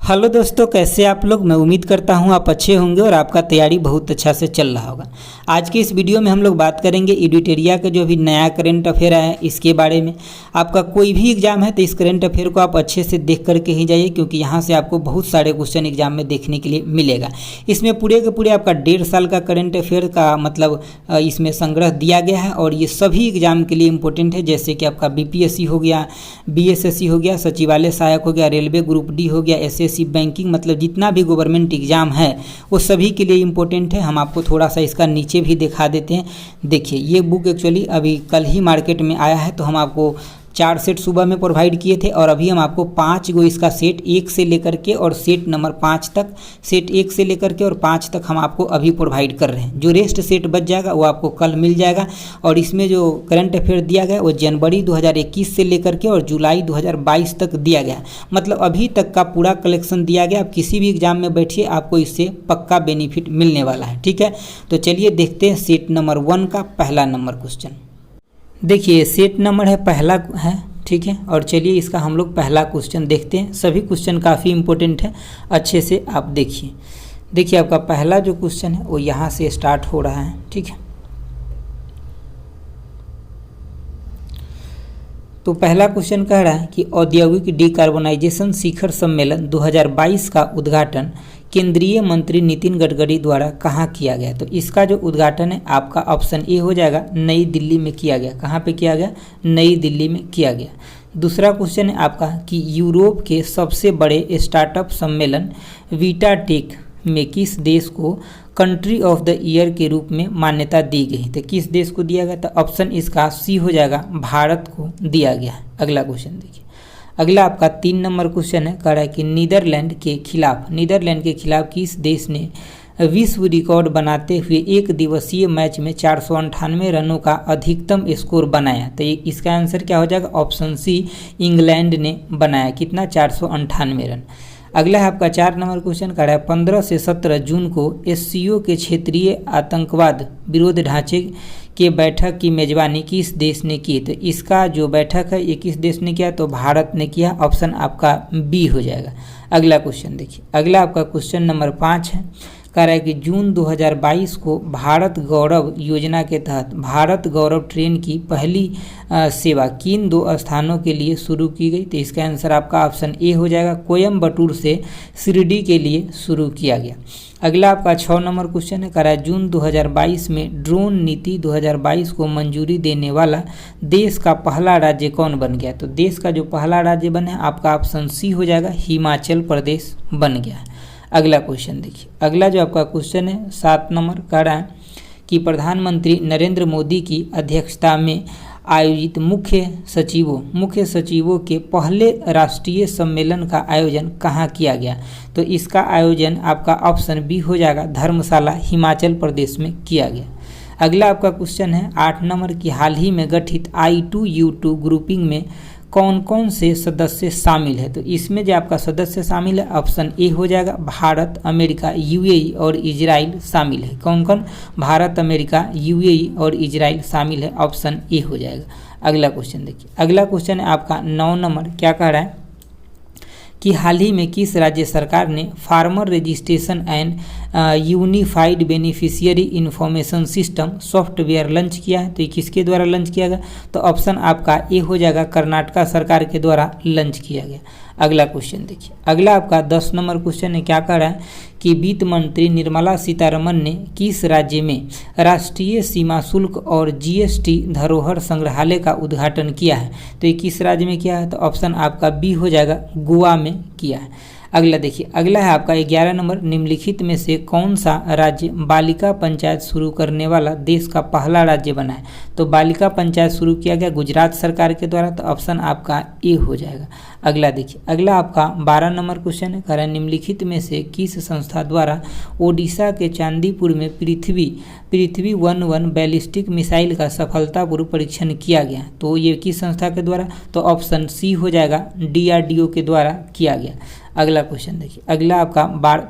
Hello दोस्तों, कैसे आप लोग। मैं उम्मीद करता हूं आप अच्छे होंगे और आपका तैयारी बहुत अच्छा से चल रहा होगा। आज की इस वीडियो में हम लोग बात करेंगे एडिटोरिया का जो अभी नया करंट अफेयर आया है इसके बारे में। आपका कोई भी एग्जाम है तो इस करंट अफेयर को आप अच्छे से देख करके ही जाइए, क्योंकि यहाँ से आपको बहुत सारे क्वेश्चन एग्जाम में देखने के लिए मिलेगा। इसमें पूरे के पूरे आपका 1.5 साल का करंट अफेयर का मतलब इसमें संग्रह दिया गया है और ये सभी एग्जाम के लिए इंपॉर्टेंट है, जैसे कि आपका BPSC हो गया, BSSC हो गया, सचिवालय सहायक हो गया, रेलवे ग्रुप डी हो गया, SSC बैंकिंग, मतलब जितना भी गवर्नमेंट एग्जाम है वो सभी के लिए इम्पोर्टेंट है। हम आपको थोड़ा सा इसका नीचे भी दिखा देते हैं। देखिए, ये बुक एक्चुअली अभी कल ही मार्केट में आया है, तो हम आपको 4 सेट सुबह में प्रोवाइड किए थे और अभी हम आपको 5 गो इसका सेट 1 से लेकर के और सेट नंबर 5 तक, सेट 1 से लेकर के और 5 तक हम आपको अभी प्रोवाइड कर रहे हैं। जो रेस्ट सेट बच जाएगा वो आपको कल मिल जाएगा। और इसमें जो करंट अफेयर दिया गया वो जनवरी 2021 से लेकर के और जुलाई 2022 तक दिया गया, मतलब अभी तक का पूरा कलेक्शन दिया गया। आप किसी भी एग्जाम में बैठिए, आपको इससे पक्का बेनिफिट मिलने वाला है। ठीक है, तो चलिए देखते हैं सेट नंबर 1 का पहला नंबर क्वेश्चन। देखिए, सेट नंबर है पहला है, ठीक है। और चलिए इसका हम लोग पहला क्वेश्चन देखते हैं। सभी क्वेश्चन काफ़ी इंपॉर्टेंट है, अच्छे से आप देखिए। देखिए, आपका पहला जो क्वेश्चन है वो यहाँ से स्टार्ट हो रहा है, ठीक है। तो पहला क्वेश्चन कह रहा है कि औद्योगिक डिकार्बोनाइजेशन शिखर सम्मेलन 2022 का उद्घाटन केंद्रीय मंत्री नितिन गडकरी द्वारा कहाँ किया गया। तो इसका जो उद्घाटन है आपका ऑप्शन ए हो जाएगा, नई दिल्ली में किया गया। कहाँ पे किया गया? नई दिल्ली में किया गया। दूसरा क्वेश्चन है आपका कि यूरोप के सबसे बड़े स्टार्टअप सम्मेलन वीटाटेक में किस देश को कंट्री ऑफ द ईयर के रूप में मान्यता दी गई। तो किस देश को दिया गया? तो ऑप्शन इसका सी हो जाएगा, भारत को दिया गया है। अगला क्वेश्चन देखिए। अगला आपका 3 नंबर क्वेश्चन है, कह रहा है कि नीदरलैंड के खिलाफ किस देश ने विश्व रिकॉर्ड बनाते हुए एक दिवसीय मैच में 498 रनों का अधिकतम स्कोर बनाया। तो इसका आंसर क्या हो जाएगा? ऑप्शन सी, इंग्लैंड ने बनाया। कितना? 498 रन। अगला है आपका 4 नंबर क्वेश्चन, कह रहा है 15 से 17 जून को SCO के क्षेत्रीय आतंकवाद विरोध ढांचे के बैठक की मेजबानी किस देश ने की। तो इसका जो बैठक है ये किस देश ने किया? तो भारत ने किया। ऑप्शन आपका बी हो जाएगा। अगला क्वेश्चन देखिए। अगला आपका क्वेश्चन नंबर 5 है, कह रहा है कि जून 2022 को भारत गौरव योजना के तहत भारत गौरव ट्रेन की पहली सेवा किन 2 स्थानों के लिए शुरू की गई। तो इसका आंसर आपका ऑप्शन ए हो जाएगा, कोयम्बटूर से शिरडी के लिए शुरू किया गया। अगला आपका 6 नंबर क्वेश्चन है, कह रहा है जून 2022 में ड्रोन नीति 2022 को मंजूरी देने वाला देश का पहला राज्य कौन बन गया। तो देश का जो पहला राज्य बना है आपका ऑप्शन सी हो जाएगा, हिमाचल प्रदेश बन गया है। अगला क्वेश्चन देखिए। अगला जो आपका क्वेश्चन है 7 नंबर, कह रहा है कि प्रधानमंत्री नरेंद्र मोदी की अध्यक्षता में आयोजित मुख्य सचिवों के पहले राष्ट्रीय सम्मेलन का आयोजन कहाँ किया गया। तो इसका आयोजन आपका ऑप्शन बी हो जाएगा, धर्मशाला हिमाचल प्रदेश में किया गया। अगला आपका क्वेश्चन है 8 नंबर की हाल ही में गठित I2U2 ग्रुपिंग में कौन कौन से सदस्य शामिल है। तो इसमें जो आपका सदस्य शामिल है ऑप्शन ए हो जाएगा, भारत, अमेरिका, UAE और इजराइल शामिल है। कौन कौन? भारत, अमेरिका, UAE और इजराइल शामिल है। ऑप्शन ए हो जाएगा। अगला क्वेश्चन देखिए। अगला क्वेश्चन है आपका 9 नंबर, क्या कह रहा है कि हाल ही में किस राज्य सरकार ने farmer registration and unified beneficiary information system software launch किया है। तो ये किसके द्वारा लॉन्च किया गया? तो ऑप्शन आपका ए हो जाएगा, कर्नाटका सरकार के द्वारा लॉन्च किया गया। अगला क्वेश्चन देखिए। अगला आपका 10 नंबर क्वेश्चन है, क्या कह रहा है कि वित्त मंत्री निर्मला सीतारमन ने किस राज्य में राष्ट्रीय सीमा शुल्क और GST धरोहर संग्रहालय का उद्घाटन किया है। तो ये किस राज्य में किया है? तो ऑप्शन आपका बी हो जाएगा, गोवा में किया है। अगला देखिए। अगला है आपका 11 नंबर, निम्नलिखित में से कौन सा राज्य बालिका पंचायत शुरू करने वाला देश का पहला राज्य बना है। तो बालिका पंचायत शुरू किया गया गुजरात सरकार के द्वारा। तो ऑप्शन आपका ए हो जाएगा। अगला देखिए। अगला आपका 12 नंबर क्वेश्चन है, कह रहा है निम्नलिखित में से किस संस्था द्वारा ओडिशा के चांदीपुर में पृथ्वी 11 बैलिस्टिक मिसाइल का सफलतापूर्वक परीक्षण किया गया। तो ये किस संस्था के द्वारा? तो ऑप्शन सी हो जाएगा, DRDO के द्वारा किया गया। अगला क्वेश्चन देखिए। अगला आपका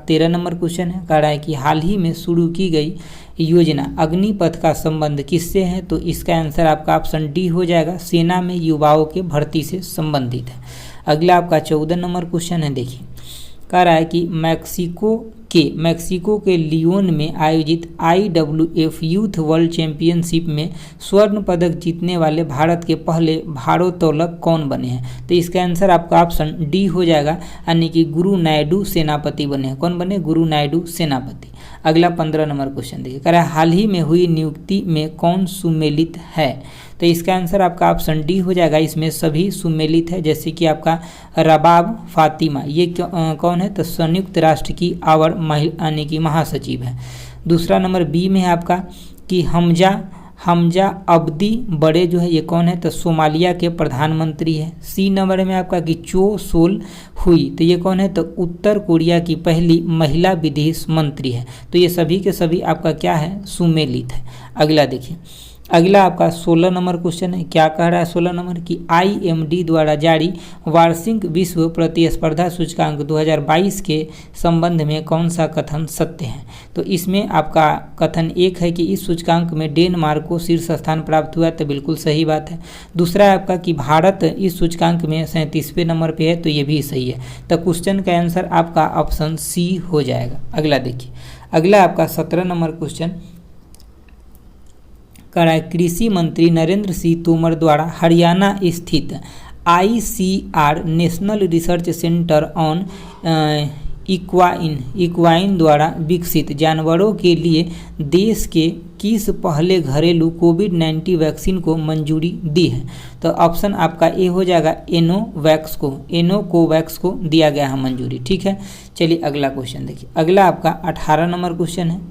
13 नंबर क्वेश्चन है, कह रहा है कि हाल ही में शुरू की गई योजना अग्निपथ का संबंध किससे है। तो इसका आंसर आपका ऑप्शन डी हो जाएगा, सेना में युवाओं के भर्ती से संबंधित है। अगला आपका 14 नंबर क्वेश्चन है, देखिए कह रहा है कि मैक्सिको के लियोन में आयोजित IWF यूथ वर्ल्ड चैंपियनशिप में स्वर्ण पदक जीतने वाले भारत के पहले भारोत्तोलक कौन बने हैं? तो इसका आंसर आपका ऑप्शन डी हो जाएगा, यानी कि गुरु नायडू सेनापति बने हैं। कौन बने? गुरु नायडू सेनापति। अगला 15 नंबर क्वेश्चन देखिए, कह रहा है हाल ही में हुई नियुक्ति में कौन सुमेलित है? तो इसका आंसर आपका ऑप्शन डी हो जाएगा, इसमें सभी सुमेलित है, जैसे कि आपका रबाब फातिमा, ये कौन है? तो संयुक्त राष्ट्र की आवर यानी कि महासचिव है। दूसरा नंबर बी में है आपका कि हमजा अब्दी बड़े जो है ये कौन है? तो सोमालिया के प्रधानमंत्री है। सी नंबर में आपका कि चो सोल हुई, तो ये कौन है? तो उत्तर कोरिया की पहली महिला विदेश मंत्री है। तो ये सभी के सभी आपका क्या है? सुमेलित है। अगला देखिए, अगला आपका 16 नंबर क्वेश्चन है। क्या कह रहा है 16 नंबर कि IMD द्वारा जारी वार्षिक विश्व प्रतिस्पर्धा सूचकांक 2022 के संबंध में कौन सा कथन सत्य है? तो इसमें आपका कथन एक है कि इस सूचकांक में डेनमार्क को शीर्ष स्थान प्राप्त हुआ, तो बिल्कुल सही बात है। दूसरा है आपका कि भारत इस सूचकांक में 37वें नंबर पे है, तो ये भी सही है। तो क्वेश्चन का आंसर आपका ऑप्शन सी हो जाएगा। अगला देखिए, अगला आपका 17 नंबर क्वेश्चन कृषि मंत्री नरेंद्र सिंह तोमर द्वारा हरियाणा स्थित ICR national research centre on equine द्वारा विकसित जानवरों के लिए देश के किस पहले घरेलू कोविड-19 वैक्सीन को मंजूरी दी है? तो ऑप्शन आपका ए हो जाएगा, एनोकोवैक्स को दिया गया है मंजूरी। ठीक है, चलिए अगला क्वेश्चन देखिए। अगला आपका 18 नंबर क्वेश्चन है।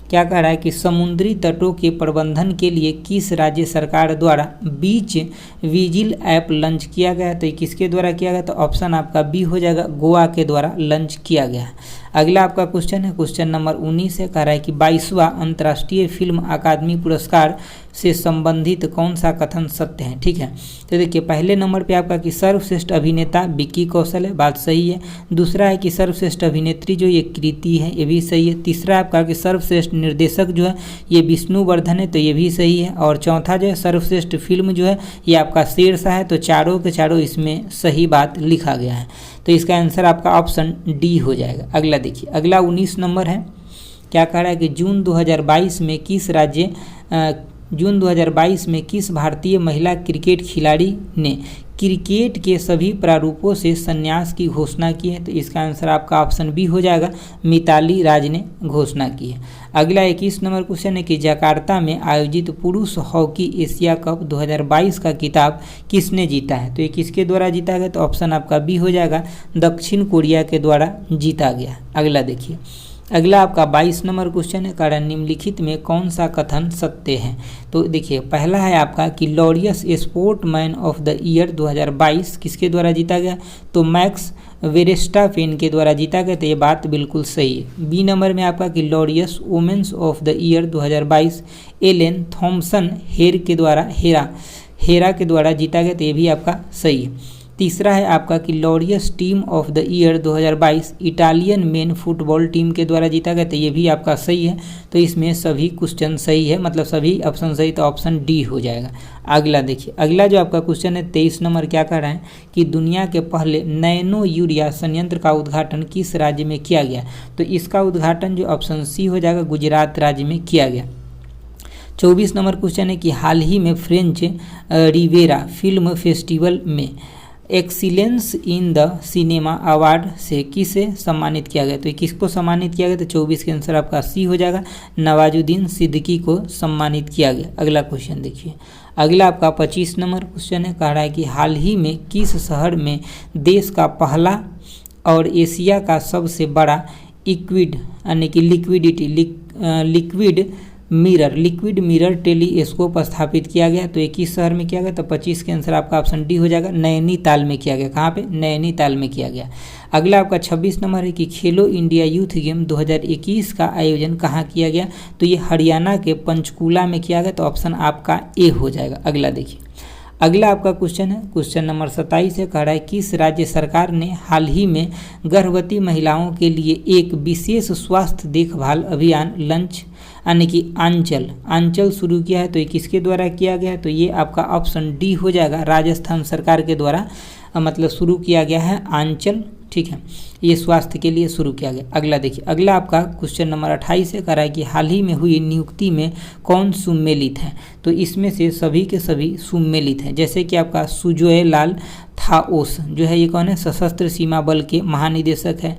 क्या कह रहा है कि समुद्री तटों के प्रबंधन के लिए किस राज्य सरकार द्वारा बीच विजिल ऐप लॉन्च किया गया है? तो ये किसके द्वारा किया गया? तो ऑप्शन आपका बी हो जाएगा, गोवा के द्वारा लॉन्च किया गया है। अगला आपका क्वेश्चन है, क्वेश्चन नंबर 19 है। कह रहा है कि 22वां अंतर्राष्ट्रीय फिल्म अकादमी पुरस्कार से संबंधित कौन सा कथन सत्य है? ठीक है, तो देखिए पहले नंबर पे आपका कि सर्वश्रेष्ठ अभिनेता विक्की कौशल है, बात सही है। दूसरा है कि सर्वश्रेष्ठ अभिनेत्री जो ये कृति है, ये भी सही है। तीसरा आपका कि सर्वश्रेष्ठ निर्देशक जो है ये विष्णुवर्धन है, तो ये भी सही है। और चौथा जो है सर्वश्रेष्ठ फिल्म जो है ये आपका शेरशाह है। तो चारों के चारों इसमें सही बात लिखा गया है, तो इसका आंसर आपका ऑप्शन डी हो जाएगा। अगला देखिए, अगला 19 नंबर है। क्या कह रहा है कि जून 2022 में किस भारतीय महिला क्रिकेट खिलाड़ी ने क्रिकेट के सभी प्रारूपों से संन्यास की घोषणा की है? तो इसका आंसर आपका ऑप्शन बी हो जाएगा, मिताली राज ने घोषणा की है। अगला 21 नंबर क्वेश्चन है कि जकार्ता में आयोजित पुरुष हॉकी एशिया कप 2022 का खिताब किसने जीता है? तो ये किसके द्वारा जीता गया? तो ऑप्शन आपका बी हो जाएगा, दक्षिण कोरिया के द्वारा जीता गया। अगला देखिए, अगला आपका 22 नंबर क्वेश्चन है। कारण निम्नलिखित में कौन सा कथन सत्य है? तो देखिए पहला है आपका कि Laureus sportsman of the year 2022 किसके द्वारा जीता गया? तो मैक्स वेरेस्टापेन के द्वारा जीता गया, तो ये बात बिल्कुल सही है। बी नंबर में आपका कि Laureus women's of the year 2022 Elaine Thompson Herah के द्वारा जीता गया, तो ये भी आपका सही है। तीसरा है आपका कि Laureus team of the year 2022 Italian main football team के द्वारा जीता गया, तो ये भी आपका सही है। तो इसमें सभी क्वेश्चन सही है, मतलब सभी ऑप्शन सही, तो ऑप्शन डी हो जाएगा। अगला देखिए, अगला जो आपका क्वेश्चन है 23 नंबर। क्या कह रहा है कि दुनिया के पहले नैनो यूरिया संयंत्र का उद्घाटन किस राज्य में किया गया? तो इसका उद्घाटन जो ऑप्शन सी हो जाएगा, गुजरात राज्य में किया गया। 24 नंबर क्वेश्चन है कि हाल ही में फ्रेंच रिवेरा फिल्म फेस्टिवल में excellence in the cinema award से किसे सम्मानित किया गया? तो किसको सम्मानित किया गया? तो 24 के आंसर आपका सी हो जाएगा, नवाजुद्दीन सिद्दीकी को सम्मानित किया गया। अगला क्वेश्चन देखिए, अगला आपका 25 नंबर क्वेश्चन है। कह रहा है कि हाल ही में किस शहर में देश का पहला और एशिया का सबसे बड़ा लिक्विड मिरर टेलीस्कोप स्थापित किया गया? तो 21 शहर में किया गया, तो 25 के आंसर आपका ऑप्शन डी हो जाएगा, नैनीताल में किया गया। कहाँ पे? नैनीताल में किया गया। अगला आपका 26 नंबर है कि खेलो इंडिया यूथ गेम 2021 का आयोजन कहाँ किया गया? तो ये हरियाणा के पंचकूला में किया गया, तो ऑप्शन आपका ए हो जाएगा। अगला देखिए, अगला आपका क्वेश्चन है, क्वेश्चन नंबर 27 है। कह रहा है किस राज्य सरकार ने हाल ही में गर्भवती महिलाओं के लिए एक विशेष स्वास्थ्य देखभाल अभियान लॉन्च यानी कि आंचल शुरू किया है? तो ये किसके द्वारा किया गया है? तो ये आपका ऑप्शन डी हो जाएगा, राजस्थान सरकार के द्वारा मतलब शुरू किया गया है आंचल ठीक है, ये स्वास्थ्य के लिए शुरू किया गया। अगला देखिए, अगला आपका क्वेश्चन नंबर 28 से करा है कि हाल ही में हुई नियुक्ति में कौन सुमेलित है। तो इसमें से सभी के सभी सुमेलित हैं, जैसे कि आपका सुजोय लाल थाओस जो है ये कौन है, सशस्त्र सीमा बल के महानिदेशक है।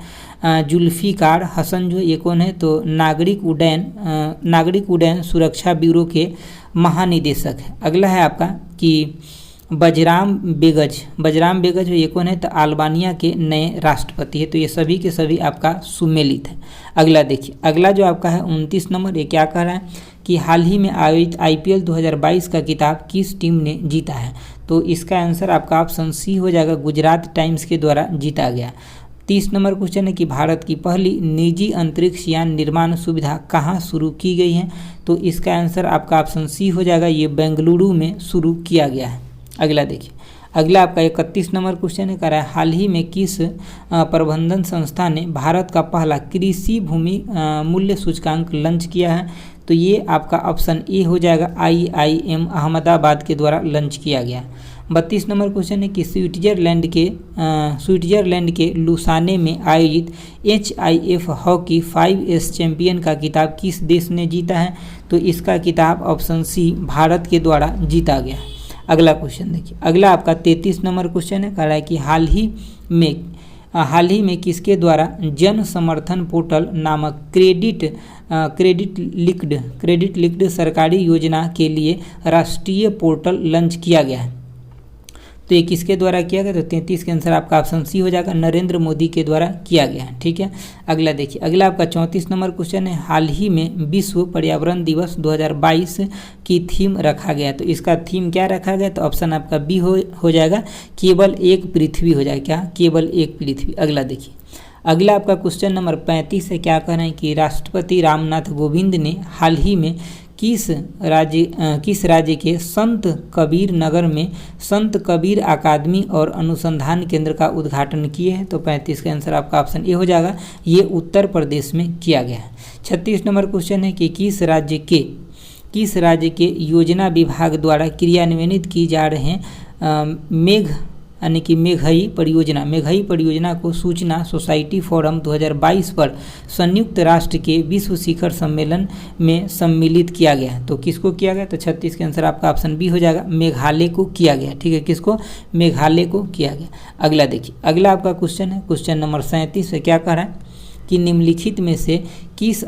जुल्फिकार हसन जो ये कौन है, तो नागरिक उड्डयन सुरक्षा ब्यूरो के महानिदेशक है। अगला है आपका कि बजराम बेगज ये कौन है, तो अल्बानिया के नए राष्ट्रपति है। तो ये सभी के सभी आपका सुमेलित है। अगला देखिए, अगला जो आपका है 29 नंबर, ये क्या कह रहा है कि हाल ही में आयोजित IPL 2022 का खिताब किस टीम ने जीता है। तो इसका आंसर आपका ऑप्शन सी हो जाएगा, गुजरात टाइम्स के द्वारा जीता गया। 30 नंबर क्वेश्चन है कि भारत की पहली निजी अंतरिक्ष यान निर्माण सुविधा कहाँ शुरू की गई है। तो इसका आंसर आपका ऑप्शन सी हो जाएगा, ये बेंगलुरु में शुरू किया गया है। अगला देखिए, अगला आपका 31 नंबर क्वेश्चन है, कह रहा है हाल ही में किस प्रबंधन संस्था ने भारत का पहला कृषि भूमि मूल्य सूचकांक लॉन्च किया है। तो ये आपका ऑप्शन ए हो जाएगा, IIM अहमदाबाद के द्वारा लॉन्च किया गया। 32 नंबर क्वेश्चन है कि स्विट्जरलैंड के लुसाने में आयोजित HIF हॉकी 5S चैंपियन का खिताब किस देश ने जीता है। तो इसका खिताब ऑप्शन सी भारत के द्वारा जीता गया। अगला क्वेश्चन देखिए, अगला आपका 33 नंबर क्वेश्चन है, कह रहा है कि हाल ही में किसके द्वारा जन समर्थन पोर्टल नामक क्रेडिट लिंक्ड सरकारी योजना के लिए राष्ट्रीय पोर्टल लॉन्च किया गया है। तो ये किसके द्वारा किया गया, तो 33 के आंसर आपका ऑप्शन सी हो जाएगा, नरेंद्र मोदी के द्वारा किया गया है। ठीक है, अगला देखिए, अगला आपका 34 नंबर क्वेश्चन है, हाल ही में विश्व पर्यावरण दिवस 2022 की थीम रखा गया। तो इसका थीम क्या रखा गया, तो ऑप्शन आपका बी हो जाएगा, केवल एक पृथ्वी हो जाएगा। क्या, केवल एक पृथ्वी। अगला देखिए, अगला आपका क्वेश्चन नंबर 35 है, क्या कह रहे हैं कि राष्ट्रपति रामनाथ कोविंद ने हाल ही में किस राज्य के संत कबीर नगर में संत कबीर अकादमी और अनुसंधान केंद्र का उद्घाटन किए हैं। तो 35 का आंसर आपका ऑप्शन ए हो जाएगा, ये उत्तर प्रदेश में किया गया है। 36 नंबर क्वेश्चन है कि किस राज्य के योजना विभाग द्वारा क्रियान्वित की जा रहे मेघई परियोजना को सूचना सोसाइटी फोरम 2022 पर संयुक्त राष्ट्र के विश्व शिखर सम्मेलन में सम्मिलित किया गया। तो किसको किया गया, तो 36 के आंसर आपका ऑप्शन बी हो जाएगा, मेघालय को किया गया। ठीक है, किसको, मेघालय को किया गया। अगला देखिए, अगला आपका क्वेश्चन है, क्वेश्चन नंबर 37 है, क्या कह रहा है कि निम्नलिखित में से किस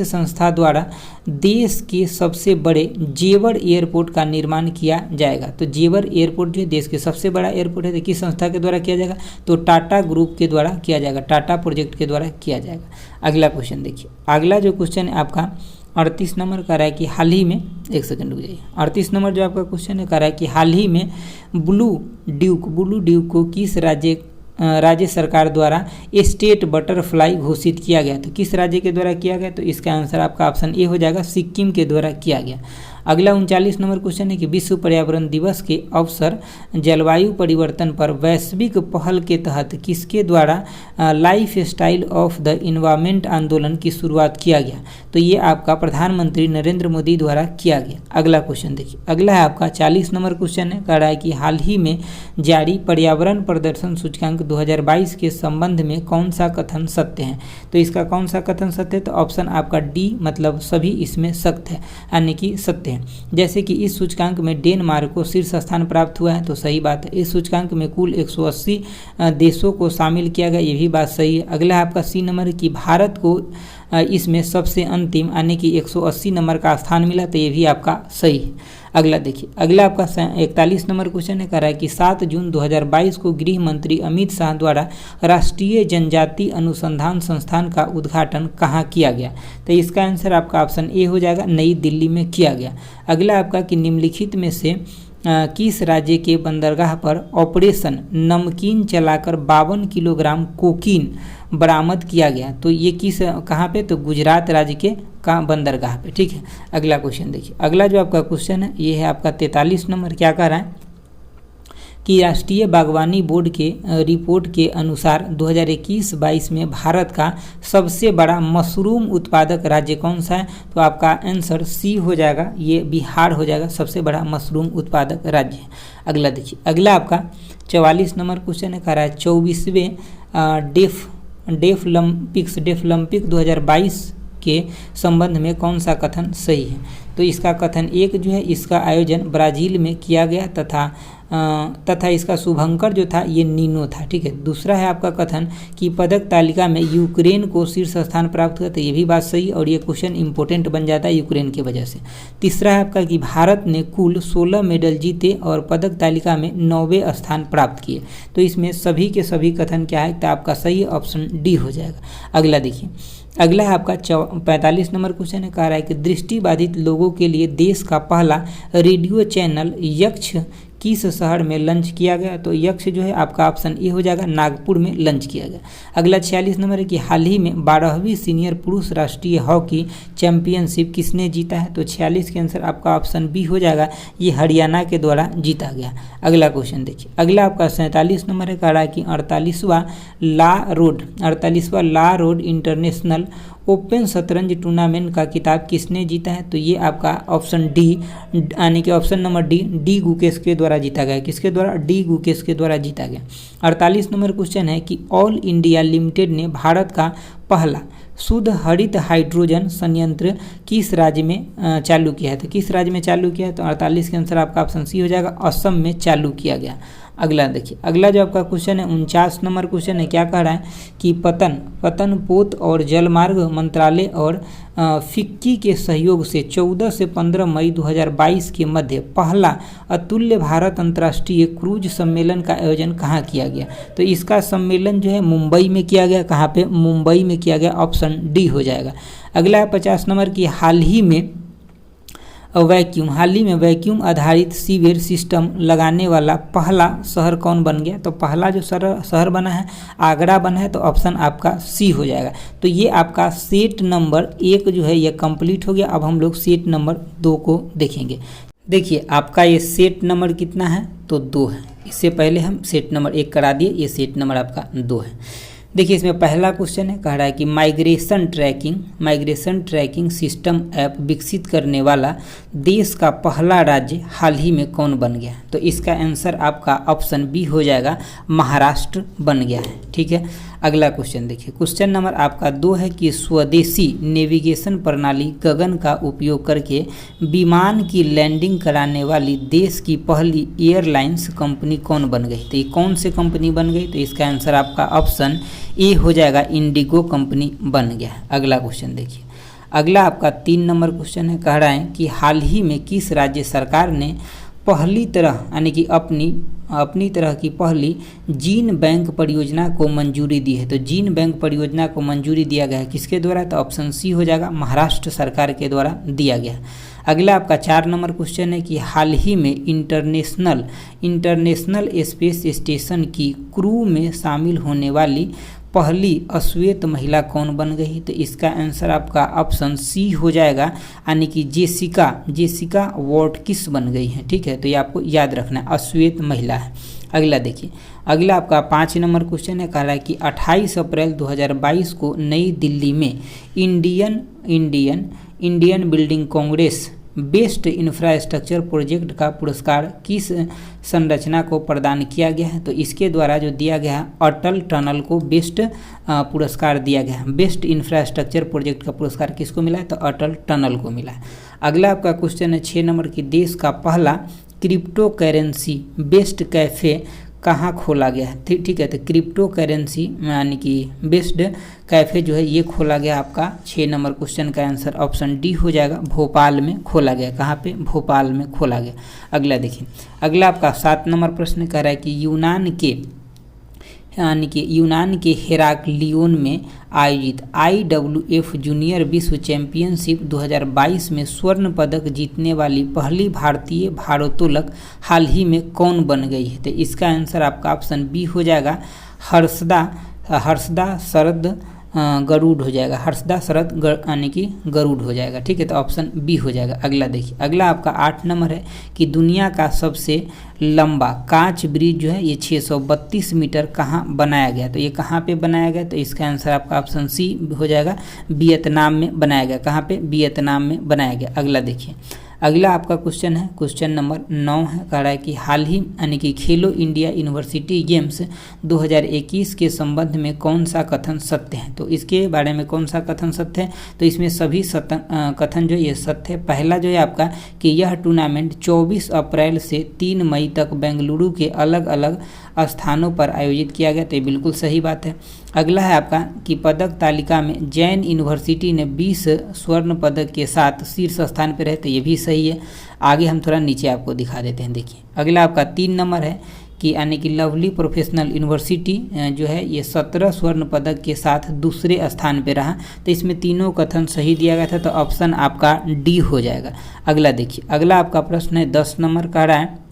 संस्था द्वारा देश के सबसे बड़े जेवर एयरपोर्ट का निर्माण किया जाएगा। तो जेवर एयरपोर्ट जो देश के सबसे बड़ा एयरपोर्ट है, तो किस संस्था के द्वारा किया जाएगा, तो टाटा ग्रुप के द्वारा किया जाएगा, टाटा प्रोजेक्ट के द्वारा किया जाएगा। अगला क्वेश्चन देखिए, अगला जो क्वेश्चन है आपका 38 नंबर का रहा है कि हाल ही में, एक सेकंड रुक जाइए, 38 नंबर जो आपका क्वेश्चन है, कह रहा है कि हाल ही में ब्लू ड्यूक को किस राज्य सरकार द्वारा स्टेट बटरफ्लाई घोषित किया गया। तो किस राज्य के द्वारा किया गया, तो इसका आंसर आपका ऑप्शन ए हो जाएगा, सिक्किम के द्वारा किया गया। अगला 39 नंबर क्वेश्चन है कि विश्व पर्यावरण दिवस के अवसर जलवायु परिवर्तन पर वैश्विक पहल के तहत किसके द्वारा life style of the environment आंदोलन की शुरुआत किया गया। तो ये आपका प्रधानमंत्री नरेंद्र मोदी द्वारा किया गया। अगला क्वेश्चन देखिए, अगला है आपका 40 नंबर क्वेश्चन है, कह रहा है कि हाल ही में जारी पर्यावरण प्रदर्शन सूचकांक 2022 के संबंध में कौन सा कथन सत्य है। तो इसका कौन सा कथन सत्य है, तो ऑप्शन आपका डी, मतलब सभी इसमें सत्य है, यानी कि सत्य है। जैसे कि इस सूचकांक में डेनमार्क को शीर्ष स्थान प्राप्त हुआ है, तो सही बात है। इस सूचकांक में कुल 180 देशों को शामिल किया गया, ये भी बात सही है। अगला आपका सी नंबर कि भारत को इसमें सबसे अंतिम यानी कि 180 नंबर का स्थान मिला, तो ये भी आपका सही है। अगला देखिए, अगला आपका 41 नंबर क्वेश्चन है, कह रहा है कि 7 जून 2022 को गृह मंत्री अमित शाह द्वारा राष्ट्रीय जनजाति अनुसंधान संस्थान का उद्घाटन कहाँ किया गया। तो इसका आंसर आपका ऑप्शन ए हो जाएगा, नई दिल्ली में किया गया। अगला आपका कि निम्नलिखित में से किस राज्य के बंदरगाह पर ऑपरेशन नमकीन चलाकर 52 किलोग्राम कोकीन बरामद किया गया। तो ये कहाँ पे, तो गुजरात राज्य के बंदरगाह पे। ठीक है, अगला क्वेश्चन देखिए, अगला जो आपका क्वेश्चन है ये है आपका 43 नंबर, क्या कह रहा है कि राष्ट्रीय बागवानी बोर्ड के रिपोर्ट के अनुसार 2021-22 में भारत का सबसे बड़ा मशरूम उत्पादक राज्य कौन सा है? तो आपका आंसर सी हो जाएगा, ये बिहार हो जाएगा, सबसे बड़ा मशरूम उत्पादक राज्य है। अगला देखिए, अगला आपका 44 नंबर क्वेश्चन है, कह रहा है 24वें डेफलिम्पिक्स 2022 के संबंध में कौन सा कथन सही है? तो इसका कथन एक जो है, इसका आयोजन ब्राजील में किया गया तथा इसका शुभंकर जो था ये नीनो था, ठीक है। दूसरा है आपका कथन कि पदक तालिका में यूक्रेन को शीर्ष स्थान प्राप्त हुआ, तो ये भी बात सही, और ये क्वेश्चन इंपॉर्टेंट बन जाता है यूक्रेन की वजह से। तीसरा है आपका कि भारत ने कुल 16 मेडल जीते और पदक तालिका में 9वें स्थान प्राप्त किए, तो इसमें सभी के सभी कथन क्या है? तो आपका सही ऑप्शन डी हो जाएगा। अगला देखिए, अगला है आपका 45 नंबर क्वेश्चन है, कह रहा है कि दृष्टिबाधित लोगों के लिए देश का पहला रेडियो चैनल यक्ष किस शहर में लॉन्च किया गया? तो यक्ष जो है आपका ऑप्शन ए हो जाएगा, नागपुर में लॉन्च किया गया। अगला 46 नंबर है कि हाल ही में 12वीं सीनियर पुरुष राष्ट्रीय हॉकी चैंपियनशिप किसने जीता है? तो 46 के आंसर आपका ऑप्शन बी हो जाएगा, ये हरियाणा के द्वारा जीता गया। अगला क्वेश्चन देखिए, अगला आपका 47 नंबर है, कह रहा है कि 48वां ला रोड इंटरनेशनल ओपन शतरंज टूर्नामेंट का खिताब किसने जीता है? तो ये आपका ऑप्शन डी यानी कि ऑप्शन नंबर डी गुकेश के द्वारा जीता गया। किसके द्वारा? डी गुकेश के द्वारा जीता गया। 48 नंबर क्वेश्चन है कि ऑल इंडिया लिमिटेड ने भारत का पहला शुद्ध हरित हाइड्रोजन संयंत्र किस राज्य में चालू किया है? तो किस राज्य में चालू किया है? तो 48 के आंसर आपका ऑप्शन सी हो जाएगा, असम में चालू किया गया। अगला देखिए, अगला जो आपका क्वेश्चन है 49 नंबर क्वेश्चन है, क्या कह रहा है कि पतन पोत और जलमार्ग मंत्रालय और फिक्की के सहयोग से 14 से 15 मई 2022 के मध्य पहला अतुल्य भारत अंतर्राष्ट्रीय क्रूज सम्मेलन का आयोजन कहाँ किया गया? तो इसका सम्मेलन जो है मुंबई में किया गया। कहाँ पे? मुंबई में किया गया, ऑप्शन डी हो जाएगा। अगला है 50 नंबर की हाल ही में वैक्यूम आधारित सीवेज सिस्टम लगाने वाला पहला शहर कौन बन गया? तो पहला जो शहर बना है आगरा बना है, तो ऑप्शन आपका सी हो जाएगा। तो ये आपका सेट नंबर 1 जो है ये कंप्लीट हो गया। अब हम लोग सेट नंबर 2 को देखेंगे। देखिए आपका ये सेट नंबर कितना है? तो 2 है। इससे पहले हम सेट नंबर 1 करा दिए, ये सेट नंबर आपका 2 है। देखिए इसमें पहला क्वेश्चन है, कह रहा है कि माइग्रेशन ट्रैकिंग सिस्टम ऐप विकसित करने वाला देश का पहला राज्य हाल ही में कौन बन गया? तो इसका आंसर आपका ऑप्शन बी हो जाएगा, महाराष्ट्र बन गया है, ठीक है। अगला क्वेश्चन देखिए, क्वेश्चन नंबर आपका 2 है कि स्वदेशी नेविगेशन प्रणाली गगन का उपयोग करके विमान की लैंडिंग कराने वाली देश की पहली एयरलाइंस कंपनी कौन बन गई? तो ये कौन सी कंपनी बन गई? तो इसका आंसर आपका ऑप्शन ए हो जाएगा, इंडिगो कंपनी बन गया। अगला क्वेश्चन देखिए, अगला आपका 3 नंबर क्वेश्चन है, कह रहा है कि हाल ही में किस राज्य सरकार ने पहली तरह यानी कि अपनी तरह की पहली जीन बैंक परियोजना को मंजूरी दी है? तो जीन बैंक परियोजना को मंजूरी दिया गया है किसके द्वारा? तो ऑप्शन सी हो जाएगा, महाराष्ट्र सरकार के द्वारा दिया गया। अगला आपका 4 नंबर क्वेश्चन है कि हाल ही में इंटरनेशनल स्पेस स्टेशन की क्रू में शामिल होने वाली पहली अश्वेत महिला कौन बन गई? तो इसका आंसर आपका ऑप्शन सी हो जाएगा, यानी कि जेसिका वॉटकिस बन गई है, ठीक है। तो ये आपको याद रखना है, अश्वेत महिला है। अगला देखिए, अगला आपका 5 नंबर क्वेश्चन है, कह रहा है कि 28 अप्रैल 2022 को नई दिल्ली में Indian building Congress best infrastructure project का पुरस्कार किस संरचना को प्रदान किया गया है? तो इसके द्वारा जो दिया गया है अटल टनल को बेस्ट पुरस्कार दिया गया है। बेस्ट इंफ्रास्ट्रक्चर प्रोजेक्ट का पुरस्कार किसको मिला है? तो अटल टनल को मिला है। अगला आपका क्वेश्चन है 6 नंबर की, देश का पहला क्रिप्टो करेंसी बेस्ट कैफ़े कहाँ खोला गया है? ठीक है, तो क्रिप्टो करेंसी यानी कि बेस्ड कैफ़े जो है ये खोला गया। आपका 6 नंबर क्वेश्चन का आंसर ऑप्शन डी हो जाएगा, भोपाल में खोला गया। कहाँ पे? भोपाल में खोला गया। अगला देखिए, अगला आपका 7 नंबर प्रश्न कह रहा है कि यूनान के हेराक्लियोन में आयोजित IWF जूनियर विश्व चैंपियनशिप 2022 में स्वर्ण पदक जीतने वाली पहली भारतीय भारोत्तोलक हाल ही में कौन बन गई है? तो इसका आंसर आपका ऑप्शन बी हो जाएगा, हर्षदा शरद गरुड़ हो जाएगा, हर्षदा शरद यानी कि गरुड़ हो जाएगा। ठीक है, तो ऑप्शन बी हो जाएगा। अगला देखिए, अगला आपका 8 नंबर है कि दुनिया का सबसे लंबा कांच ब्रिज जो है ये 632 मीटर कहाँ बनाया गया, तो ये कहाँ पे बनाया गया, तो इसका आंसर आपका ऑप्शन सी हो जाएगा, वियतनाम में बनाया गया। कहाँ पे, वियतनाम में बनाया गया। अगला देखिए, अगला आपका क्वेश्चन है, क्वेश्चन नंबर 9 है, कह रहा है कि हाल ही यानी कि खेलो इंडिया यूनिवर्सिटी गेम्स 2021 के संबंध में कौन सा कथन सत्य है, तो इसके बारे में कौन सा कथन सत्य है, तो इसमें सभी कथन जो ये सत्य है। पहला जो है आपका कि यह टूर्नामेंट 24 अप्रैल से 3 मई तक बेंगलुरु के अलग अलग स्थानों पर आयोजित किया गया, तो ये बिल्कुल सही बात है। अगला है आपका कि पदक तालिका में जैन यूनिवर्सिटी ने 20 स्वर्ण पदक के साथ शीर्ष स्थान पर है, तो ये भी सही है। आगे हम थोड़ा नीचे आपको दिखा देते हैं। देखिए, अगला आपका 3 नंबर है कि यानी कि लवली प्रोफेशनल यूनिवर्सिटी जो है ये 17 स्वर्ण पदक के साथ दूसरे स्थान पर रहा, तो इसमें तीनों कथन सही दिया गया था, तो ऑप्शन आपका डी हो जाएगा। अगला देखिए, अगला आपका प्रश्न है 10 नंबर, कह रहा है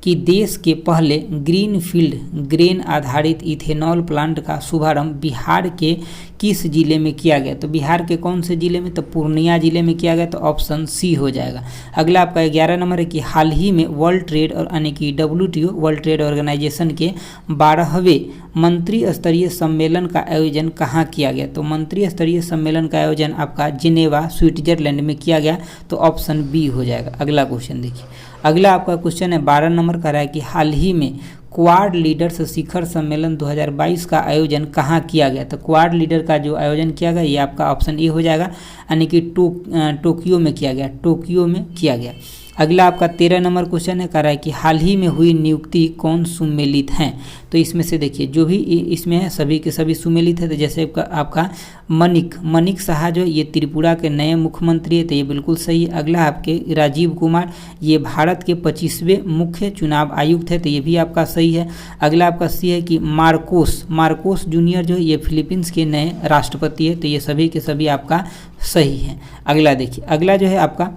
कि देश के पहले ग्रीनफील्ड ग्रेन आधारित इथेनॉल प्लांट का शुभारंभ बिहार के किस जिले में किया गया, तो बिहार के कौन से जिले में, तो पूर्णिया जिले में किया गया, तो ऑप्शन सी हो जाएगा। अगला आपका 11 नंबर है कि हाल ही में वर्ल्ड ट्रेड और यानी कि WTO वर्ल्ड ट्रेड ऑर्गेनाइजेशन के 12वें मंत्री स्तरीय सम्मेलन का आयोजन कहाँ किया गया, तो मंत्री स्तरीय सम्मेलन का आयोजन आपका जिनेवा स्विट्जरलैंड में किया गया, तो ऑप्शन बी हो जाएगा। अगला क्वेश्चन देखिए, अगला आपका क्वेश्चन है 12 नंबर का, है कि हाल ही में क्वाड लीडर्स शिखर सम्मेलन 2022 का आयोजन कहाँ किया गया, तो क्वाड लीडर का जो आयोजन किया गया ये आपका ऑप्शन ए हो जाएगा, यानी कि टोक्यो में किया गया, टोक्यो में किया गया। अगला आपका 13 नंबर क्वेश्चन है, कह रहा है कि हाल ही में हुई नियुक्ति कौन सुमेलित हैं, तो इसमें से देखिए जो भी इसमें है सभी के सभी सुमेलित है, तो जैसे आपका मनिक साहा जो ये त्रिपुरा के नए मुख्यमंत्री है, तो ये बिल्कुल सही है। अगला आपके राजीव कुमार ये भारत के 25वें मुख्य चुनाव आयुक्त है, तो ये भी आपका सही है। अगला आपका सी है कि मार्कोस जूनियर जो है ये फिलीपींस के नए राष्ट्रपति है, तो ये सभी के सभी आपका सही है। अगला देखिए, अगला जो है आपका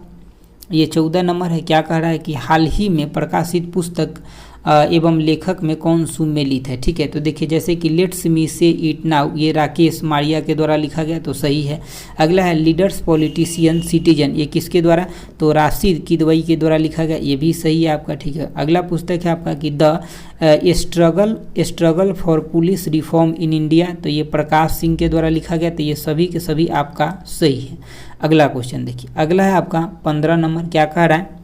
ये 14 नंबर है, क्या कह रहा है कि हाल ही में प्रकाशित पुस्तक एवं लेखक में कौन सुमेलित है। ठीक है, तो देखिए जैसे कि लेट्स मी से इट नाउ ये राकेश मारिया के द्वारा लिखा गया, तो सही है। अगला है लीडर्स पॉलिटिशियन सिटीजन ये किसके द्वारा, तो राशिद किदवई के द्वारा लिखा गया, ये भी सही है आपका। ठीक है, अगला पुस्तक है आपका कि the struggle for police reform in India, तो ये प्रकाश सिंह के द्वारा लिखा गया, तो ये सभी के सभी आपका सही है। अगला क्वेश्चन देखिए, अगला है आपका 15 नंबर, क्या कह रहा है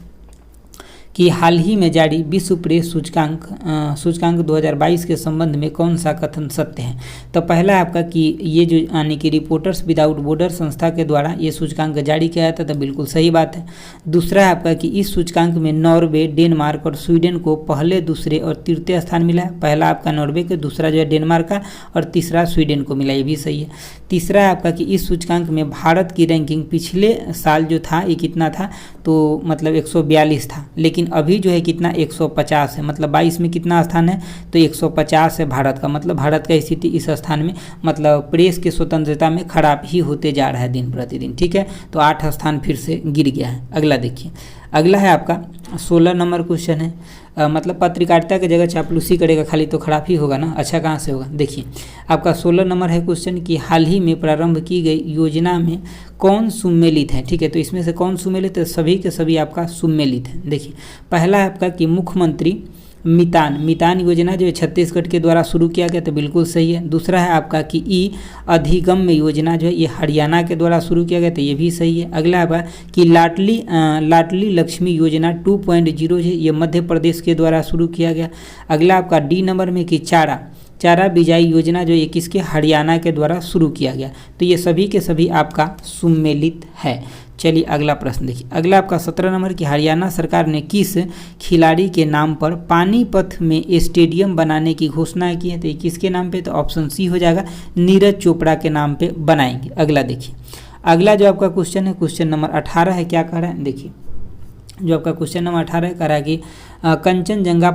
कि हाल ही में जारी विश्व प्रेस सूचकांक 2022 के संबंध में कौन सा कथन सत्य है, तो पहला है आपका कि ये जो यानी कि रिपोर्टर्स विदाउट बॉर्डर संस्था के द्वारा ये सूचकांक जारी किया जाता, तो बिल्कुल सही बात है। दूसरा है आपका कि इस सूचकांक में नॉर्वे, डेनमार्क और स्वीडन को पहले, दूसरे और तृतीय स्थान मिला है। पहला आपका नॉर्वे का, दूसरा जो है डेनमार्क का और तीसरा स्वीडन को मिला, ये भी सही है। तीसरा है आपका कि इस सूचकांक में भारत की रैंकिंग पिछले साल जो था ये कितना था, तो मतलब 142 था, लेकिन अभी जो है कितना 150 है, मतलब 22 में कितना स्थान है, तो 150 है भारत का, मतलब भारत का स्थिति इस स्थान में मतलब प्रेस की स्वतंत्रता में खराब ही होते जा रहा है दिन प्रतिदिन। ठीक है, तो 8 स्थान फिर से गिर गया है। अगला देखिए, अगला है आपका 16 नंबर क्वेश्चन है, मतलब पत्रकारिता की जगह चापलूसी करेगा खाली तो खराब ही होगा ना, अच्छा कहाँ से होगा। देखिए आपका 16 नंबर है क्वेश्चन कि हाल ही में प्रारंभ की गई योजना में कौन सुमेलित है। ठीक है, तो इसमें से कौन सुमेलित है, सभी के सभी आपका सुमेलित है। देखिए पहला है आपका कि मुख्यमंत्री मितान योजना जो है छत्तीसगढ़ के द्वारा शुरू किया गया, तो बिल्कुल सही है। दूसरा है आपका कि अधिगम्य योजना जो है ये हरियाणा के द्वारा शुरू किया गया, तो ये भी सही है। अगला है कि लाडली लक्ष्मी योजना 2.0 जो है ये मध्य प्रदेश के द्वारा शुरू किया गया। अगला आपका डी नंबर में कि चारा बिजाई योजना जो ये किसके, हरियाणा के द्वारा शुरू किया गया, तो ये सभी के सभी आपका सुमेलित है। चलिए अगला प्रश्न देखिए, अगला आपका 17 नंबर की हरियाणा सरकार ने किस खिलाड़ी के नाम पर पानीपत में स्टेडियम बनाने की घोषणा की है, तो ये किसके नाम पे, तो ऑप्शन सी हो जाएगा, नीरज चोपड़ा के नाम पे बनाएंगे। अगला देखिए, अगला जो आपका क्वेश्चन है क्वेश्चन नंबर 18 है, क्या कह रहा है देखिए, जो आपका क्वेश्चन नंबर 18 है कह रहा है कि कंचनजंगा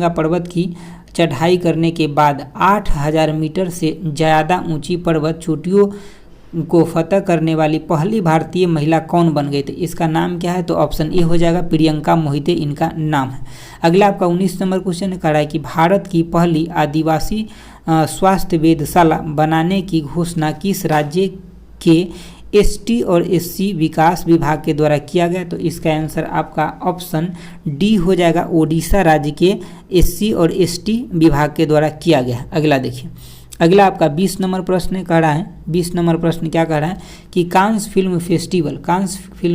पर्वत की चढ़ाई करने के बाद 8000 मीटर से ज़्यादा ऊंची पर्वत चोटियों को फतह करने वाली पहली भारतीय महिला कौन बन गई थी, इसका नाम क्या है, तो ऑप्शन ए हो जाएगा, प्रियंका मोहिते इनका नाम है। अगला आपका 19 नंबर क्वेश्चन कह रहा है कि भारत की पहली आदिवासी स्वास्थ्य वेधशाला बनाने की घोषणा किस राज्य के एसटी और एससी विकास विभाग के द्वारा किया गया? तो इसका आंसर आपका ऑप्शन डी हो जाएगा, ओडिशा राज्य के एससी और एसटी विभाग के द्वारा किया गया। अगला देखिए, अगला आपका 20 नंबर प्रश्न कह रहा है, 20 नंबर प्रश्न क्या कह रहा है कि कांस फिल्म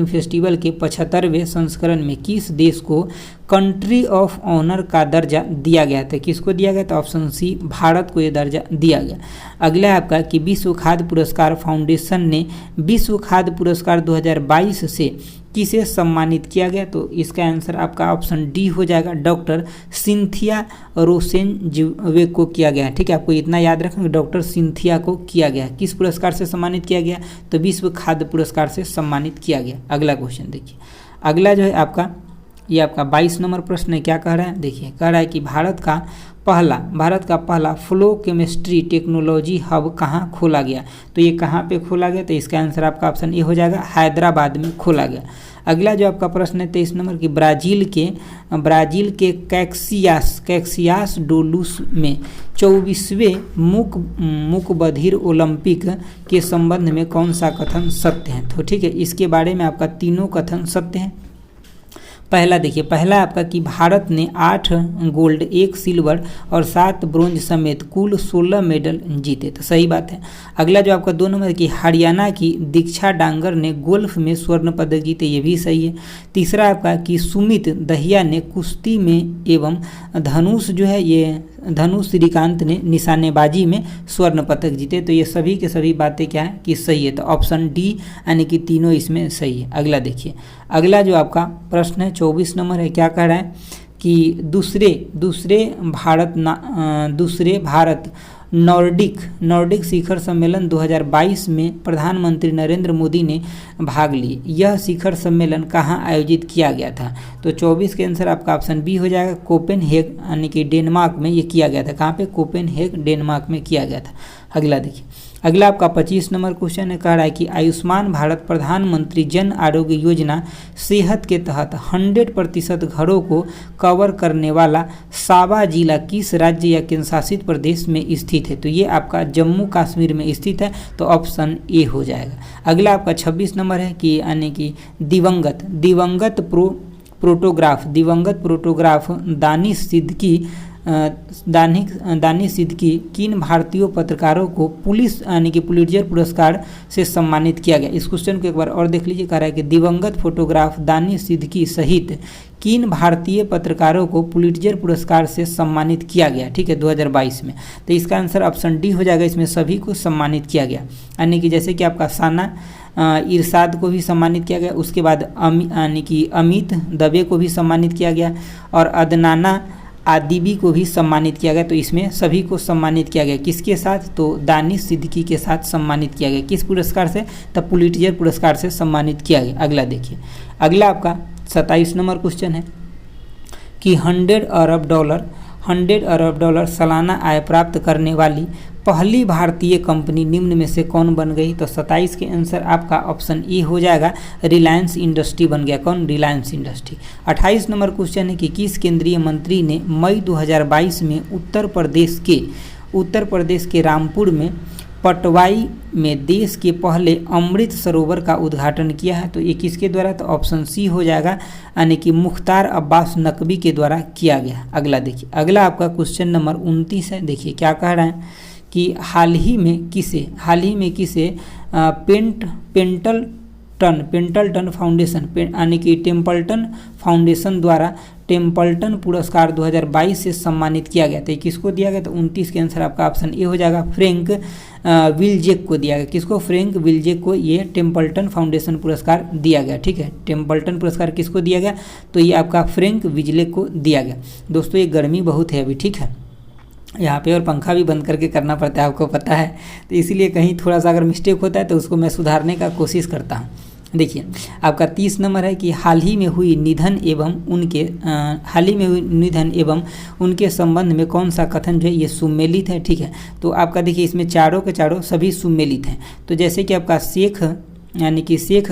फेस्टिवल के 75वें संस्करण में किस देश को कंट्री ऑफ ऑनर का दर्जा दिया गया था? किसको दिया गया? तो ऑप्शन सी, भारत को ये दर्जा दिया गया। अगला आपका कि विश्व खाद्य पुरस्कार फाउंडेशन ने विश्व खाद्य पुरस्कार 2022 से किसे सम्मानित किया गया? तो इसका आंसर आपका ऑप्शन डी हो जाएगा, डॉक्टर सिंथिया रोसेनजीवे को किया गया। ठीक है, आपको इतना याद रखेंगे, डॉक्टर सिंथिया को किया गया। किस पुरस्कार से सम्मानित किया गया? तो विश्व खाद्य पुरस्कार से सम्मानित किया गया। अगला क्वेश्चन देखिए, अगला जो है आपका ये आपका 22 नंबर प्रश्न है। क्या कह रहा है? देखिए, कह रहा है कि भारत का पहला फ्लो केमिस्ट्री टेक्नोलॉजी हब कहाँ खोला गया? तो ये कहाँ पे खोला गया? तो इसका आंसर आपका ऑप्शन ए हो जाएगा, हैदराबाद में खोला गया। अगला जो आपका प्रश्न है 23 नंबर की ब्राजील के कैक्सियास डोलुस में 24वें मूक बधिर ओलंपिक के संबंध में कौन सा कथन सत्य है? तो ठीक है, इसके बारे में आपका तीनों कथन सत्य हैं। पहला देखिए, पहला आपका कि भारत ने 8 गोल्ड, 1 सिल्वर और 7 ब्रोंज समेत कुल 16 मेडल जीते, तो सही बात है। अगला जो आपका 2 नंबर कि हरियाणा की दीक्षा डांगर ने गोल्फ में स्वर्ण पदक जीते, ये भी सही है। तीसरा आपका कि सुमित दहिया ने कुश्ती में एवं धनुष जो है ये धनुष श्रीकांत ने निशानेबाजी में स्वर्ण पदक जीते, तो ये सभी के सभी बातें क्या है कि सही है। तो ऑप्शन डी यानी कि तीनों इसमें सही है। अगला देखिए, अगला जो आपका प्रश्न है 24 नंबर है। क्या कह रहा है कि दूसरे भारत नॉर्डिक शिखर सम्मेलन 2022 में प्रधानमंत्री नरेंद्र मोदी ने भाग लिए। यह शिखर सम्मेलन कहाँ आयोजित किया गया था? तो 24 के आंसर आपका ऑप्शन बी हो जाएगा, कोपेनहेग यानी कि डेनमार्क में ये किया गया था। कहाँ पे? कोपेनहेग डेनमार्क में किया गया था। अगला देखिए, अगला आपका 25 नंबर क्वेश्चन है। कह रहा है कि आयुष्मान भारत प्रधानमंत्री जन आरोग्य योजना सेहत के तहत 100% घरों को कवर करने वाला सावा जिला किस राज्य या केंद्र शासित प्रदेश में स्थित है? तो ये आपका जम्मू कश्मीर में स्थित है, तो ऑप्शन ए हो जाएगा। अगला आपका 26 नंबर है कि यानी कि दिवंगत प्रोटोग्राफ दानिश सिद्दीकी किन भारतीय पत्रकारों को यानी कि पुलित्जर पुरस्कार से सम्मानित किया गया? इस क्वेश्चन को एक बार और देख लीजिए। कह रहा है कि दिवंगत फोटोग्राफ दानिश सिद्दीकी सहित किन भारतीय पत्रकारों को पुलित्जर पुरस्कार से सम्मानित किया गया? ठीक है, 2022 में। तो इसका आंसर ऑप्शन डी हो जाएगा, इसमें सभी को सम्मानित किया गया। यानी कि जैसे कि आपका साना इरशाद को भी सम्मानित किया गया, उसके बाद यानी कि अमित दवे को भी सम्मानित किया गया और अदनाना आदिबी को भी सम्मानित किया गया। तो इसमें सभी को सम्मानित किया गया। किसके साथ? तो दानिश सिद्दीकी के साथ सम्मानित किया गया। किस पुरस्कार से? तब पुलित्जर पुरस्कार से सम्मानित किया गया। अगला देखिए, अगला आपका 27 नंबर क्वेश्चन है कि 100 अरब डॉलर सालाना आय प्राप्त करने वाली पहली भारतीय कंपनी निम्न में से कौन बन गई? तो 27 के आंसर आपका ऑप्शन ए हो जाएगा, रिलायंस इंडस्ट्री बन गया। कौन? रिलायंस इंडस्ट्री। 28 नंबर क्वेश्चन है कि किस केंद्रीय मंत्री ने मई 2022 में उत्तर प्रदेश के रामपुर में पटवाई में देश के पहले अमृत सरोवर का उद्घाटन किया है? तो ये किसके द्वारा? तो ऑप्शन सी हो जाएगा, यानी कि मुख्तार अब्बास नकवी के द्वारा किया गया। अगला देखिए, अगला आपका क्वेश्चन नंबर 29 है। देखिए क्या कह रहा है कि हाल ही में किसे पेंटलटन फाउंडेशन यानी कि टेम्पल्टन फाउंडेशन द्वारा टेम्पल्टन पुरस्कार 2022 से सम्मानित किया गया था? किसको दिया गया? तो 29 के आंसर आपका ऑप्शन ए हो जाएगा, फ्रैंक विल्जेक को दिया गया। किसको? फ्रैंक विल्जेक को ये टेम्पल्टन फाउंडेशन पुरस्कार दिया गया। ठीक है, टेम्पल्टन पुरस्कार किसको दिया गया? तो ये आपका फ्रैंक विल्जेक को दिया गया। दोस्तों, ये गर्मी बहुत है अभी, ठीक है, यहाँ पे और पंखा भी बंद करके करना पड़ता है, आपको पता है, तो इसीलिए कहीं थोड़ा सा अगर मिस्टेक होता है तो उसको मैं सुधारने का कोशिश करता हूँ। देखिए आपका 30 नंबर है कि हाल ही में हुई निधन एवं उनके संबंध में कौन सा कथन जो है ये सुमेलित है? ठीक है, तो आपका देखिए इसमें चारों के चारों सभी सुमेलित हैं। तो जैसे कि आपका शेख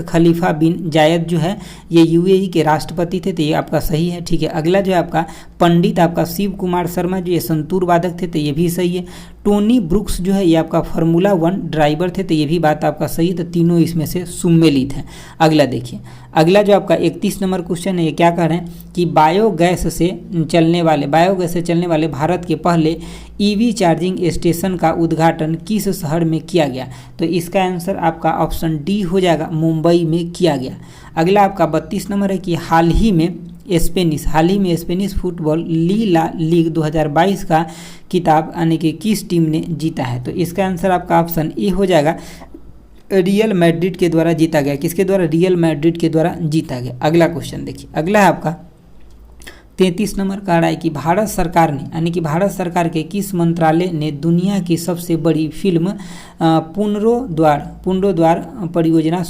खलीफा बिन जायद जो है ये यूएई के राष्ट्रपति थे, तो ये आपका सही है। ठीक है, अगला जो है आपका पंडित आपका शिव कुमार शर्मा जो ये संतूर वादक थे, तो ये भी सही है। टोनी ब्रुक्स जो है ये आपका फार्मूला 1 ड्राइवर थे, तो ये भी बात आपका सही, तो तीनों इसमें से सुमेलित हैं। अगला देखिए, अगला जो आपका 31 नंबर क्वेश्चन है, ये क्या कह रहे हैं कि बायोगैस से चलने वाले भारत के पहले ईवी चार्जिंग स्टेशन का उद्घाटन किस शहर में किया गया? तो इसका आंसर आपका ऑप्शन डी हो जाएगा, मुंबई में किया गया। अगला आपका 32 नंबर है कि हाल ही में स्पेनिश फुटबॉल ला लीग 2022 का खिताब यानी कि किस टीम ने जीता है? तो इसका आंसर आपका ऑप्शन ए हो जाएगा, रियल मैड्रिड के द्वारा जीता गया। किसके द्वारा? रियल मैड्रिड के द्वारा जीता गया। अगला क्वेश्चन देखिए, अगला है आपका 33 नंबर का रहा है कि भारत सरकार ने यानी कि भारत सरकार के किस मंत्रालय ने दुनिया की सबसे बड़ी फिल्म पुनरोद्वार परियोजना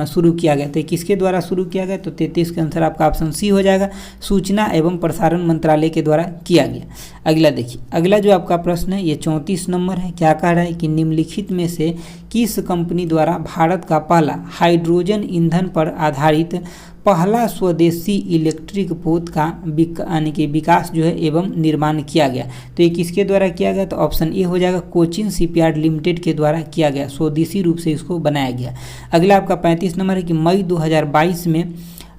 शुरू किया गया? तो किसके द्वारा शुरू किया गया? तो 33 के आंसर आपका ऑप्शन सी हो जाएगा, सूचना एवं प्रसारण मंत्रालय के द्वारा किया गया। अगला देखिए, अगला जो आपका प्रश्न है ये 34 नंबर है। क्या कह रहा है कि निम्नलिखित में से किस कंपनी द्वारा भारत का पहला हाइड्रोजन ईंधन पर आधारित पहला स्वदेशी इलेक्ट्रिक पोत का यानी कि विकास जो है एवं निर्माण किया गया? तो ये किसके द्वारा किया गया? तो ऑप्शन ए हो जाएगा, कोचिन शिपयार्ड लिमिटेड के द्वारा किया गया, स्वदेशी रूप से इसको बनाया गया। अगला आपका 35 नंबर है कि मई 2022 में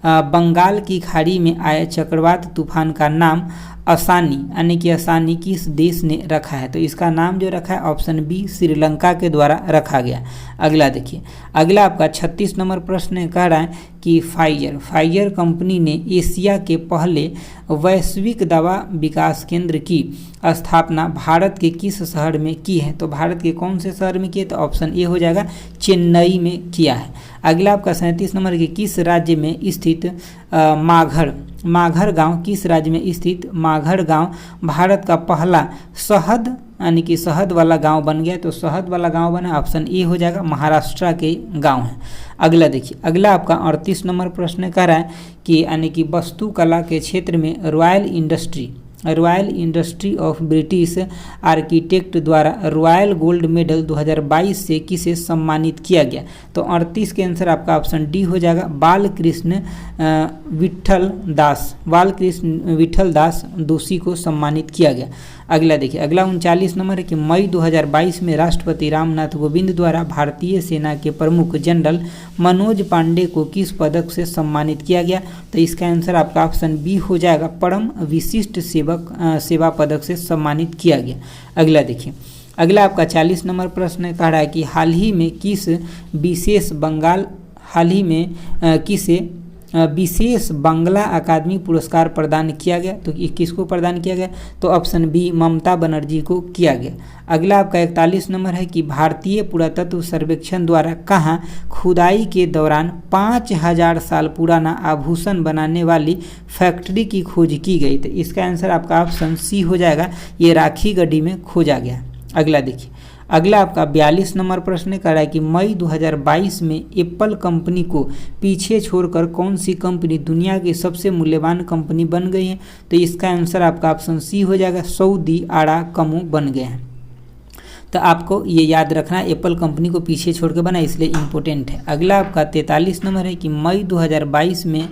बंगाल की खाड़ी में आए चक्रवात तूफान का नाम असानी यानी कि असानी किस देश ने रखा है? तो इसका नाम जो रखा है ऑप्शन बी, श्रीलंका के द्वारा रखा गया। अगला देखिए, अगला आपका 36 नंबर प्रश्न कह रहा है कि फाइजर कंपनी ने एशिया के पहले वैश्विक दवा विकास केंद्र की स्थापना भारत के किस शहर में की है? तो भारत के कौन से शहर में की है? तो ऑप्शन ए हो जाएगा, चेन्नई में किया है। अगला आपका 37 नंबर के किस राज्य में स्थित माघर गांव किस राज्य में स्थित माघर गांव भारत का पहला शहद यानी कि शहद वाला गांव बन गया? तो शहद वाला गांव बना, ऑप्शन ए हो जाएगा, महाराष्ट्र के गांव है। अगला देखिए, अगला आपका 38 नंबर प्रश्न कह रहा है कि यानी कि वास्तुकला के क्षेत्र में royal industry of British architect द्वारा रॉयल गोल्ड मेडल 2022 से किसे सम्मानित किया गया? तो 38 के आंसर आपका ऑप्शन डी हो जाएगा, बालकृष्ण विठल दास दोषी को सम्मानित किया गया। अगला देखिए, अगला 39 नंबर है कि मई 2022 में राष्ट्रपति रामनाथ कोविंद द्वारा भारतीय सेना के प्रमुख जनरल मनोज पांडे को किस पदक से सम्मानित किया गया? तो इसका आंसर आपका ऑप्शन बी हो जाएगा, परम विशिष्ट सेवा पदक से सम्मानित किया गया। अगला देखिए, अगला आपका 40 नंबर प्रश्न कह रहा है कि हाल ही में किसे विशेष बांग्ला अकादमी पुरस्कार प्रदान किया गया? तो किसको प्रदान किया गया? तो ऑप्शन बी, ममता बनर्जी को किया गया। अगला आपका 41 नंबर है कि भारतीय पुरातत्व सर्वेक्षण द्वारा कहाँ खुदाई के दौरान 5000 साल पुराना आभूषण बनाने वाली फैक्ट्री की खोज की गई? तो इसका आंसर आपका ऑप्शन सी हो जाएगा, ये राखी गढ़ी में खोजा गया। अगला देखिए, अगला आपका 42 नंबर प्रश्न कर रहा है कि मई 2022 में एप्पल कंपनी को पीछे छोड़कर कौन सी कंपनी दुनिया की सबसे मूल्यवान कंपनी बन गई है? तो इसका आंसर आपका ऑप्शन सी हो जाएगा, सऊदी अराकमो बन गए हैं। तो आपको ये याद रखना, एप्पल कंपनी को पीछे छोड़ के बना, इसलिए इम्पोर्टेंट है। अगला आपका 43 नंबर है कि मई 2022 में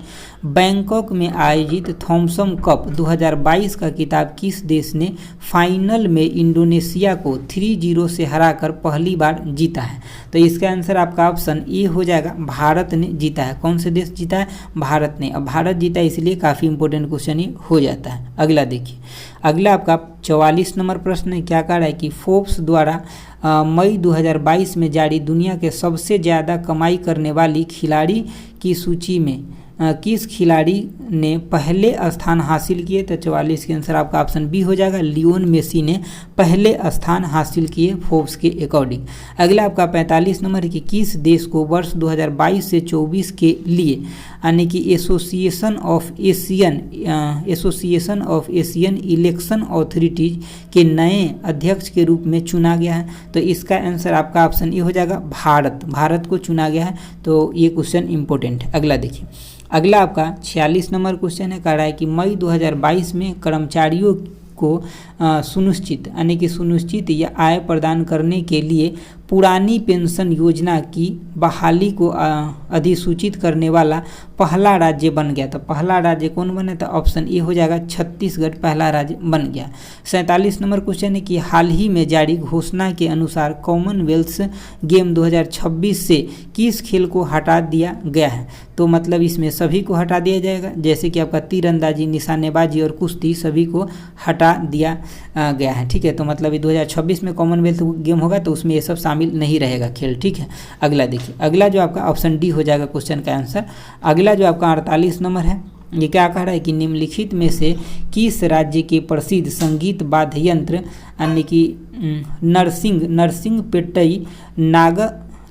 बैंकॉक में आयोजित थॉमसन कप 2022 का खिताब किस देश ने फाइनल में इंडोनेशिया को 3-0 से हराकर पहली बार जीता है? तो इसका आंसर आपका ऑप्शन ए हो जाएगा, भारत ने जीता है। कौन से देश जीता है? भारत ने। अब भारत जीता है इसलिए काफ़ी इंपॉर्टेंट क्वेश्चन ही हो जाता है। अगला देखिए, अगला आपका 44 नंबर प्रश्न है, क्या कह रहा है कि फोर्ब्स द्वारा मई 2022 में जारी दुनिया के सबसे ज़्यादा कमाई करने वाली खिलाड़ी की सूची में किस खिलाड़ी ने पहले स्थान हासिल किए? तो 44 के आंसर आपका ऑप्शन बी हो जाएगा, लियोन मेसी ने पहले स्थान हासिल किए फोर्ब्स के अकॉर्डिंग। अगला आपका 45 नंबर है कि किस देश को वर्ष 2022 से 24 के लिए यानी कि association of Asian election authorities के नए अध्यक्ष के रूप में चुना गया है? तो इसका आंसर आपका ऑप्शन ए हो जाएगा, भारत को चुना गया है। तो ये क्वेश्चन इंपॉर्टेंट है। अगला देखिए, अगला आपका 46 नंबर क्वेश्चन है, कह रहा है कि मई 2022 में कर्मचारियों को सुनिश्चित यानी कि सुनिश्चित या आय प्रदान करने के लिए पुरानी पेंशन योजना की बहाली को अधिसूचित करने वाला पहला राज्य बन गया। तो पहला राज्य कौन बना? तो ऑप्शन ए हो जाएगा, छत्तीसगढ़ पहला राज्य बन गया। 47 नंबर क्वेश्चन है कि हाल ही में जारी घोषणा के अनुसार कॉमनवेल्थ गेम 2026 से किस खेल को हटा दिया गया है? तो मतलब इसमें सभी को हटा दिया जाएगा, जैसे कि आपका तीरंदाजी, निशानेबाजी और कुश्ती सभी को हटा दिया गया है। ठीक है, तो मतलब 2026 में कॉमनवेल्थ गेम होगा तो उसमें ये सब शामिल नहीं रहेगा खेल। ठीक है, अगला देखिए, अगला जो आपका ऑप्शन डी हो जाएगा क्वेश्चन का आंसर। अगला जो आपका 48 नंबर है, ये क्या कह रहा है कि निम्नलिखित में से किस राज्य के प्रसिद्ध संगीत वाद्य यंत्र यानी कि नरसिंह पेट्टई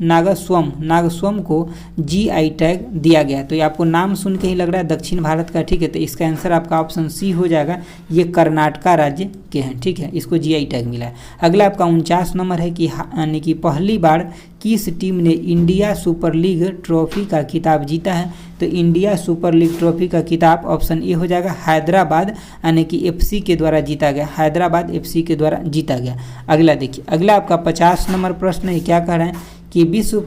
नागस्वम को जीआई टैग दिया गया। तो ये आपको नाम सुन के ही लग रहा है दक्षिण भारत का। ठीक है, तो इसका आंसर आपका ऑप्शन सी हो जाएगा, ये कर्नाटका राज्य के हैं। ठीक है, इसको जीआई टैग मिला है। अगला आपका 49 नंबर है कि यानी कि पहली बार किस टीम ने इंडिया सुपर लीग ट्रॉफी का खिताब जीता है? तो इंडिया सुपर लीग ट्रॉफी का खिताब ऑप्शन ए हो जाएगा, हैदराबाद यानी कि एफसी के द्वारा जीता गया। हैदराबाद एफसी के द्वारा जीता गया। अगला देखिए, अगला आपका 50 नंबर प्रश्न है, क्या कह रहे हैं कि विश्व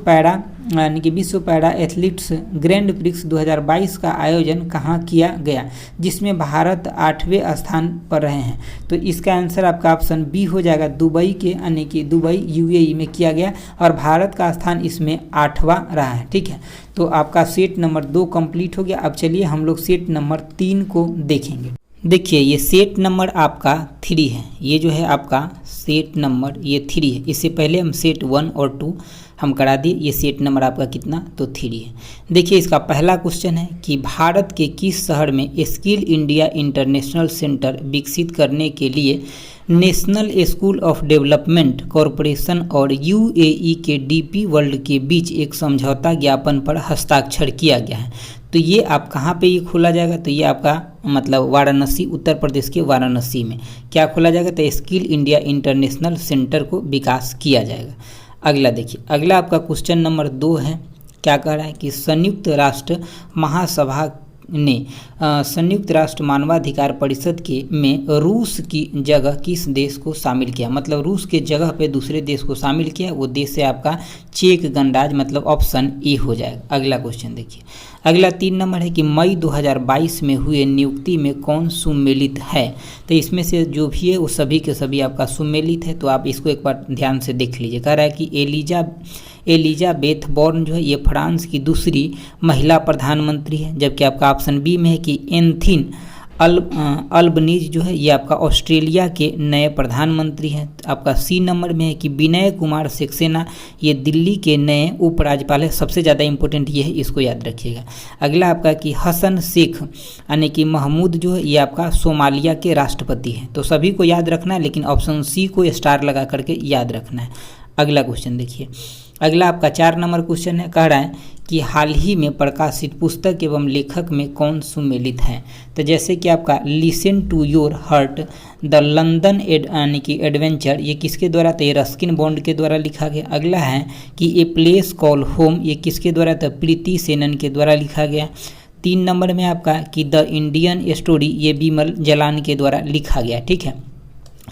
पैरा एथलीट्स ग्रैंड प्रिक्स 2022 का आयोजन कहाँ किया गया, जिसमें भारत 8वें स्थान पर रहे हैं? तो इसका आंसर आपका ऑप्शन बी हो जाएगा, दुबई के यानी कि दुबई यूएई में किया गया और भारत का स्थान इसमें 8वां रहा है। ठीक है, तो आपका सेट नंबर 2 कंप्लीट हो गया। अब चलिए हम लोग सेट नंबर 3 को देखेंगे। देखिए, ये सेट नंबर आपका 3 है, ये जो है आपका सेट नंबर ये 3 है। इससे पहले हम सेट 1 और 2 हम करा दिए, ये सेट नंबर आपका कितना? तो 3 है। देखिए, इसका पहला क्वेश्चन है कि भारत के किस शहर में स्किल इंडिया इंटरनेशनल सेंटर विकसित करने के लिए national school of development corporation और यूएई के डीपी वर्ल्ड के बीच एक समझौता ज्ञापन पर हस्ताक्षर किया गया है? तो ये आप कहाँ पे ये खोला जाएगा? तो ये आपका मतलब वाराणसी, उत्तर प्रदेश के वाराणसी में क्या खोला जाएगा? तो स्किल इंडिया इंटरनेशनल सेंटर को विकास किया जाएगा। अगला देखिए, अगला आपका क्वेश्चन नंबर 2 है, क्या कह रहा है कि संयुक्त राष्ट्र महासभा ने संयुक्त राष्ट्र मानवाधिकार परिषद के में रूस की जगह किस देश को शामिल किया? मतलब रूस के जगह पे दूसरे देश को शामिल किया, वो देश है आपका चेक गणराज्य, मतलब ऑप्शन ए हो जाएगा। अगला क्वेश्चन देखिए, अगला 3 नंबर है कि मई 2022 में हुए नियुक्ति में कौन सुमेलित है? तो इसमें से जो भी है वो सभी के सभी आपका सुमेलित है, तो आप इसको एक बार ध्यान से देख लीजिए। कह रहा है कि एलिजाबेथ बॉर्न जो है ये फ्रांस की दूसरी महिला प्रधानमंत्री है, जबकि आपका ऑप्शन बी में है कि एंथीन अल्बनीज जो है ये आपका ऑस्ट्रेलिया के नए प्रधानमंत्री हैं। आपका सी नंबर में है कि विनय कुमार सक्सेना ये दिल्ली के नए उपराज्यपाल है। सबसे ज़्यादा इंपॉर्टेंट ये है, इसको याद रखिएगा। अगला आपका कि हसन शेख यानी कि महमूद जो है ये आपका सोमालिया के राष्ट्रपति हैं। तो सभी को याद रखना है, लेकिन ऑप्शन सी को स्टार लगा करके याद रखना है। अगला क्वेश्चन देखिए, अगला आपका 4 नंबर क्वेश्चन है, कह रहा है कि हाल ही में प्रकाशित पुस्तक एवं लेखक में कौन सुमेलित है? तो जैसे कि आपका listen to your heart the London यानी कि एडवेंचर ये किसके द्वारा? तो ये रस्किन बॉन्ड के द्वारा लिखा गया। अगला है कि ए प्लेस कॉल होम ये किसके द्वारा? तो प्रीति सेनन के द्वारा लिखा गया। 3 नंबर में आपका कि द इंडियन स्टोरी ये बिमल जलान के द्वारा लिखा गया। ठीक है,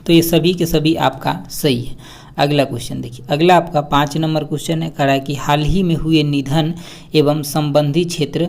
तो ये सभी के सभी आपका सही है। अगला क्वेश्चन देखिए, अगला आपका 5 नंबर क्वेश्चन है, कह रहा है कि हाल ही में हुए निधन एवं संबंधी क्षेत्र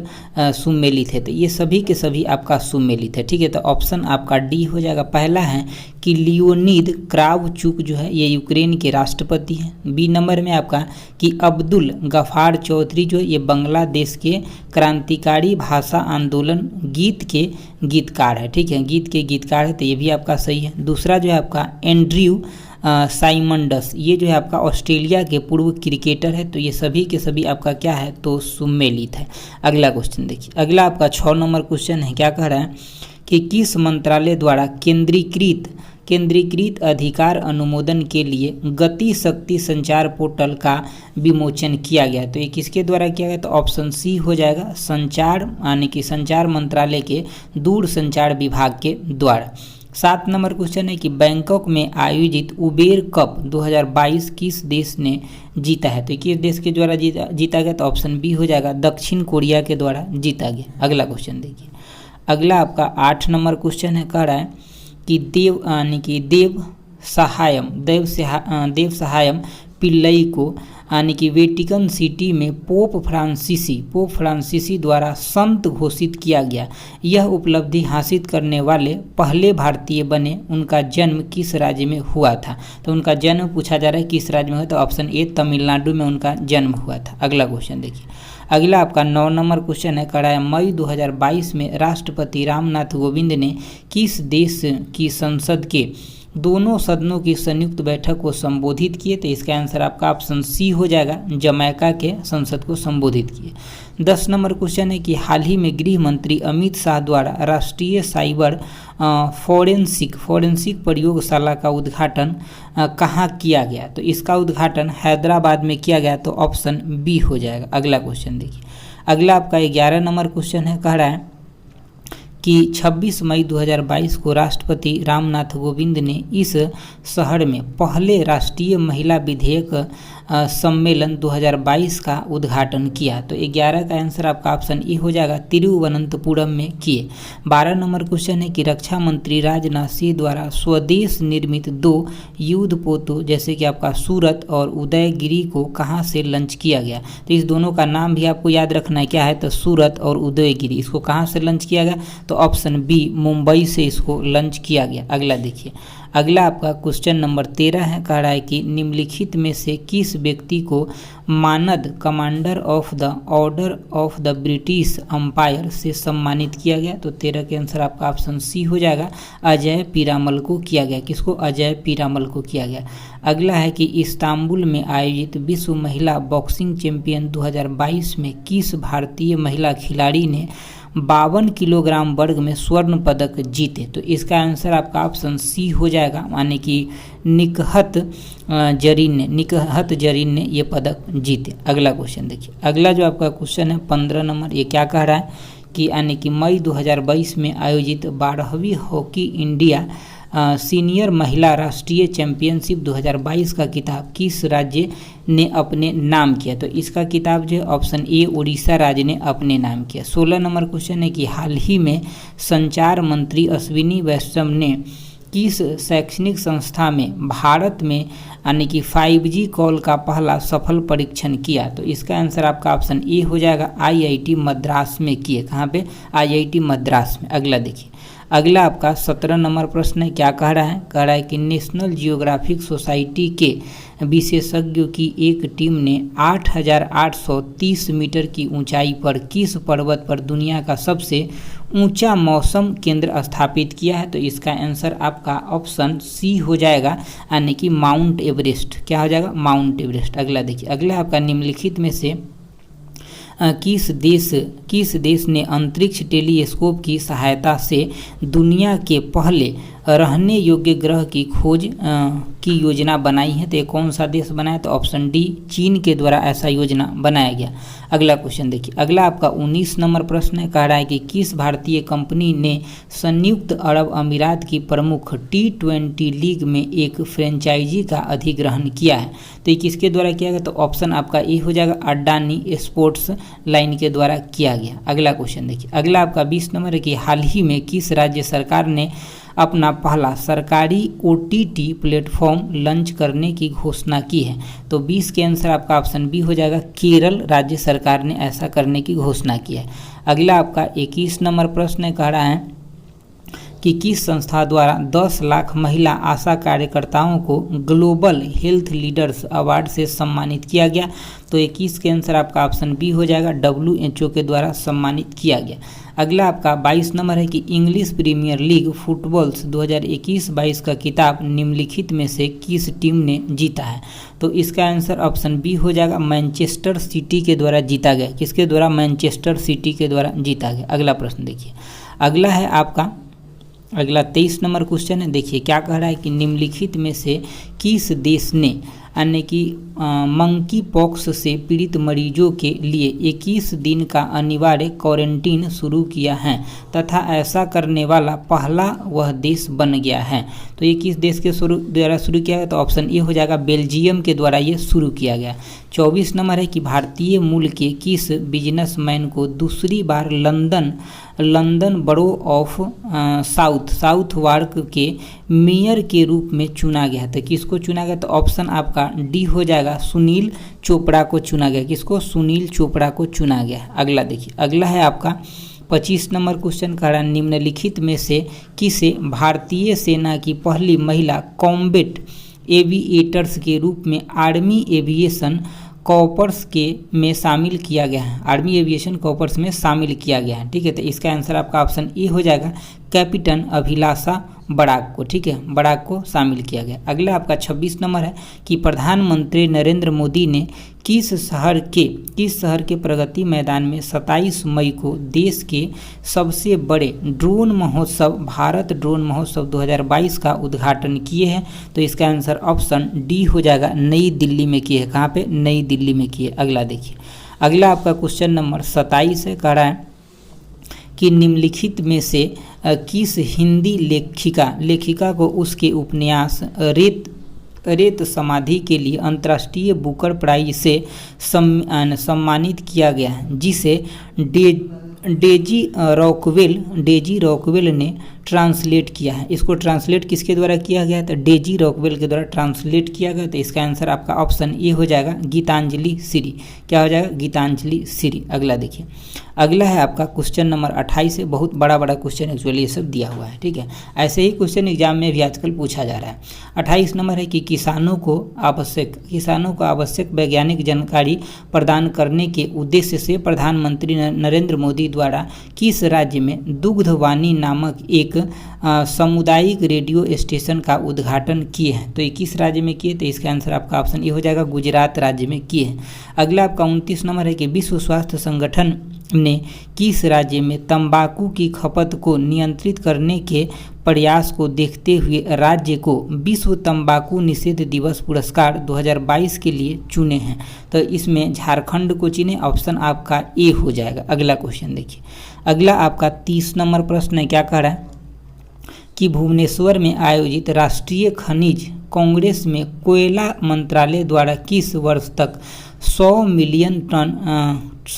सुमेलित है। तो ये सभी के सभी आपका सुमेलित है। ठीक है, तो ऑप्शन आपका डी हो जाएगा। पहला है कि लियोनिद क्रावचुक जो है ये यूक्रेन के राष्ट्रपति हैं। बी नंबर में आपका कि अब्दुल गफार चौधरी जो ये बांग्लादेश के क्रांतिकारी भाषा आंदोलन गीत के गीतकार है। ठीक है, गीत के गीतकार है, तो ये भी आपका सही है। दूसरा जो है आपका एंड्रयू साइमंडस ये जो है आपका ऑस्ट्रेलिया के पूर्व क्रिकेटर है। तो ये सभी के सभी आपका क्या है? तो सुमेलित है। अगला क्वेश्चन देखिए, अगला आपका 6 नंबर क्वेश्चन है, क्या कह रहा है कि किस मंत्रालय द्वारा केंद्रीकृत अधिकार अनुमोदन के लिए गति शक्ति संचार पोर्टल का विमोचन किया गया? तो ये किसके द्वारा किया गया? तो ऑप्शन सी हो जाएगा, संचार यानी कि संचार मंत्रालय के दूर संचार विभाग के द्वारा। 7 नंबर क्वेश्चन है कि बैंकॉक में आयोजित उबेर कप 2022 किस देश ने जीता है? तो किस देश के द्वारा जीता गया? तो ऑप्शन बी हो जाएगा, दक्षिण कोरिया के द्वारा जीता गया। अगला क्वेश्चन देखिए, अगला आपका 8 नंबर क्वेश्चन है, कह रहा है कि देव सहायम पिल्लई को यानी कि वेटिकन सिटी में पोप फ्रांसीसी द्वारा संत घोषित किया गया। यह उपलब्धि हासिल करने वाले पहले भारतीय बने। उनका जन्म किस राज्य में हुआ था? तो उनका जन्म पूछा जा रहा है किस राज्य में हुआ, तो ऑप्शन ए तमिलनाडु में उनका जन्म हुआ था। अगला क्वेश्चन देखिए, अगला आपका 9 नंबर क्वेश्चन है, कड़ा है मई 2022 में राष्ट्रपति रामनाथ कोविंद ने किस देश की संसद के दोनों सदनों की संयुक्त बैठक को संबोधित किए? तो इसका आंसर आपका ऑप्शन सी हो जाएगा, जमैका के संसद को संबोधित किए। 10 नंबर क्वेश्चन है कि हाल ही में गृह मंत्री अमित शाह द्वारा राष्ट्रीय साइबर फॉरेंसिक प्रयोगशाला का उद्घाटन कहाँ किया गया? तो इसका उद्घाटन हैदराबाद में किया गया, तो ऑप्शन बी हो जाएगा। अगला क्वेश्चन देखिए, अगला आपका 11 नंबर क्वेश्चन है, कह रहा है कि 26 मई 2022 को राष्ट्रपति रामनाथ कोविंद ने इस शहर में पहले राष्ट्रीय महिला विधेयक सम्मेलन 2022 का उद्घाटन किया। तो 11 का आंसर आपका ऑप्शन ए हो जाएगा, तिरुवनंतपुरम में किए। 12 नंबर क्वेश्चन है कि रक्षा मंत्री राजनाथ सिंह द्वारा स्वदेश निर्मित 2 युद्धपोतों जैसे कि आपका सूरत और उदयगिरी को कहाँ से लॉन्च किया गया? तो इस दोनों का नाम भी आपको याद रखना है, क्या है? तो सूरत और उदयगिरी, इसको कहाँ से लॉन्च किया गया? तो ऑप्शन बी, मुंबई से इसको लॉन्च किया गया। अगला देखिए, अगला आपका क्वेश्चन नंबर 13 है, कह रहा है कि निम्नलिखित में से किस व्यक्ति को मानद commander of the order of the British Empire से सम्मानित किया गया? तो 13 के आंसर आपका ऑप्शन सी हो जाएगा, अजय पीरामल को किया गया। किसको? अजय पीरामल को किया गया। अगला है कि इस्तांबुल में आयोजित विश्व महिला बॉक्सिंग चैंपियन 2022 में किस भारतीय महिला खिलाड़ी ने 52 किलोग्राम वर्ग में स्वर्ण पदक जीते? तो इसका आंसर आपका ऑप्शन सी हो जाएगा, यानी कि निकहत जरीन ने ये पदक जीते। अगला क्वेश्चन देखिए, अगला जो आपका क्वेश्चन है 15 नंबर, ये क्या कह रहा है कि यानी कि मई 2022 में आयोजित 12वीं हॉकी इंडिया सीनियर महिला राष्ट्रीय चैंपियनशिप 2022 का किताब किस राज्य ने अपने नाम किया? तो इसका किताब जो है ऑप्शन ए, उड़ीसा राज्य ने अपने नाम किया। 16 नंबर क्वेश्चन है कि हाल ही में संचार मंत्री अश्विनी वैष्णव ने किस शैक्षणिक संस्था में भारत में यानी कि 5G कॉल का पहला सफल परीक्षण किया? तो इसका आंसर आपका ऑप्शन ए हो जाएगा, IIT मद्रास में किए। कहाँ पे? IIT मद्रास में। अगला देखिए, अगला आपका 17 नंबर प्रश्न है, क्या कह रहा है? कह रहा है कि नेशनल जियोग्राफिक सोसाइटी के विशेषज्ञों की एक टीम ने 8,830 मीटर की ऊंचाई पर किस पर्वत पर दुनिया का सबसे ऊंचा मौसम केंद्र स्थापित किया है? तो इसका आंसर आपका ऑप्शन सी हो जाएगा, यानी कि माउंट एवरेस्ट। क्या हो जाएगा? Mount Everest. अगला देखिए, अगला आपका निम्नलिखित में से किस देश ने अंतरिक्ष टेलीस्कोप की सहायता से दुनिया के पहले रहने योग्य ग्रह की खोज की योजना बनाई है? तो ये कौन सा देश बनाया? तो ऑप्शन डी, चीन के द्वारा ऐसा योजना बनाया गया। अगला क्वेश्चन देखिए, अगला आपका 19 नंबर प्रश्न है, कह रहा है कि किस भारतीय कंपनी ने संयुक्त अरब अमीरात की प्रमुख T20 लीग में एक फ्रेंचाइजी का अधिग्रहण किया है? तो ये किसके द्वारा किया गया? तो ऑप्शन आपका ए हो जाएगा, अडानी स्पोर्ट्स लाइन के द्वारा किया गया। अगला क्वेश्चन देखिए, अगला आपका 20 नंबर है कि हाल ही में किस राज्य सरकार ने अपना पहला सरकारी OTT प्लेटफॉर्म लॉन्च करने की घोषणा की है? तो 20 के आंसर आपका ऑप्शन बी हो जाएगा, केरल राज्य सरकार ने ऐसा करने की घोषणा की है। अगला आपका 21 नंबर प्रश्न कह रहा है कि किस संस्था द्वारा 10 लाख महिला आशा कार्यकर्ताओं को ग्लोबल हेल्थ लीडर्स अवार्ड से सम्मानित किया गया? तो 21 के आंसर आपका ऑप्शन बी हो जाएगा, WHO के द्वारा सम्मानित किया गया। अगला आपका 22 नंबर है कि इंग्लिश प्रीमियर लीग फुटबॉल्स 2021-22 का किताब निम्नलिखित में से किस टीम ने जीता है? तो इसका आंसर ऑप्शन बी हो जाएगा, मैनचेस्टर सिटी के द्वारा जीता गया। किसके द्वारा? मैनचेस्टर सिटी के द्वारा जीता गया। अगला प्रश्न देखिए, अगला है आपका अगला 23 नंबर क्वेश्चन है, देखिए क्या कह रहा है कि निम्नलिखित में से किस देश ने यानी कि मंकी पॉक्स से पीड़ित मरीजों के लिए 21 दिन का अनिवार्य क्वारंटीन शुरू किया है तथा ऐसा करने वाला पहला वह देश बन गया है। तो ये किस देश के द्वारा शुरू किया गया? तो ऑप्शन ए हो जाएगा, बेल्जियम के द्वारा ये शुरू किया गया। 24 नंबर है कि भारतीय मूल के किस बिजनेसमैन को दूसरी बार लंदन बरो ऑफ साउथवार्क के मेयर के रूप में चुना गया? तो किसको चुना गया? तो ऑप्शन आपका डी हो जाएगा, सुनील चोपड़ा को चुना गया। किसको? सुनील चोपड़ा को चुना गया। अगला देखिए, अगला है आपका 25 नंबर क्वेश्चन का रहा, निम्नलिखित में से किसे भारतीय सेना की पहली महिला कॉम्बैट एविएटर्स के रूप में आर्मी एविएशन कॉर्प्स में शामिल किया गया है? आर्मी एविएशन कॉर्प्स में शामिल किया गया है। ठीक है, तो इसका आंसर आपका ऑप्शन ए हो जाएगा, कैप्टन अभिलाषा बराक को। ठीक है, बराक को शामिल किया गया। अगला आपका 26 नंबर है कि प्रधानमंत्री नरेंद्र मोदी ने किस शहर के प्रगति मैदान में 27 मई को देश के सबसे बड़े ड्रोन महोत्सव भारत ड्रोन महोत्सव 2022 का उद्घाटन किए हैं? तो इसका आंसर ऑप्शन डी हो जाएगा, नई दिल्ली में किए हैं। कहाँ पे? नई दिल्ली में किए। अगला देखिए, अगला आपका क्वेश्चन नंबर 27 है, कह रहा है कि निम्नलिखित में से किस हिंदी लेखिका को उसके उपन्यास रेत समाधि के लिए अंतर्राष्ट्रीय बुकर प्राइज से सम्मानित किया गया है, जिसे डेजी रॉकवेल ने ट्रांसलेट किया है? इसको ट्रांसलेट किसके द्वारा किया गया है? तो डेजी रॉकवेल के द्वारा ट्रांसलेट किया गया। तो इसका आंसर आपका ऑप्शन ए हो जाएगा, गीतांजलि श्री। क्या हो जाएगा? गीतांजलि श्री। अगला देखिए, अगला है आपका क्वेश्चन नंबर 28 है। बहुत बड़ा क्वेश्चन एक्चुअली ये सब दिया हुआ है। ठीक है, ऐसे ही क्वेश्चन एग्जाम में भी आजकल पूछा जा रहा है। 28 नंबर है कि किसानों को आवश्यक वैज्ञानिक जानकारी प्रदान करने के उद्देश्य से प्रधानमंत्री नरेंद्र मोदी द्वारा किस राज्य में दुग्धवाणी नामक एक सामुदायिक रेडियो स्टेशन का उद्घाटन किए हैं? तो ये किस राज्य में किए? तो इसका आंसर आपका ऑप्शन ए हो जाएगा, गुजरात राज्य में किए हैं। अगला आपका 29 नंबर है कि विश्व स्वास्थ्य संगठन ने किस राज्य में तंबाकू की खपत को नियंत्रित करने के प्रयास को देखते हुए राज्य को विश्व तंबाकू निषेध दिवस पुरस्कार 2022 के लिए चुने हैं? तो इसमें झारखंड को चुने, ऑप्शन आपका ए हो जाएगा। अगला क्वेश्चन देखिए, अगला आपका 30 नंबर प्रश्न है, क्या कह रहा है कि भुवनेश्वर में आयोजित राष्ट्रीय खनिज कांग्रेस में कोयला मंत्रालय द्वारा किस वर्ष तक 100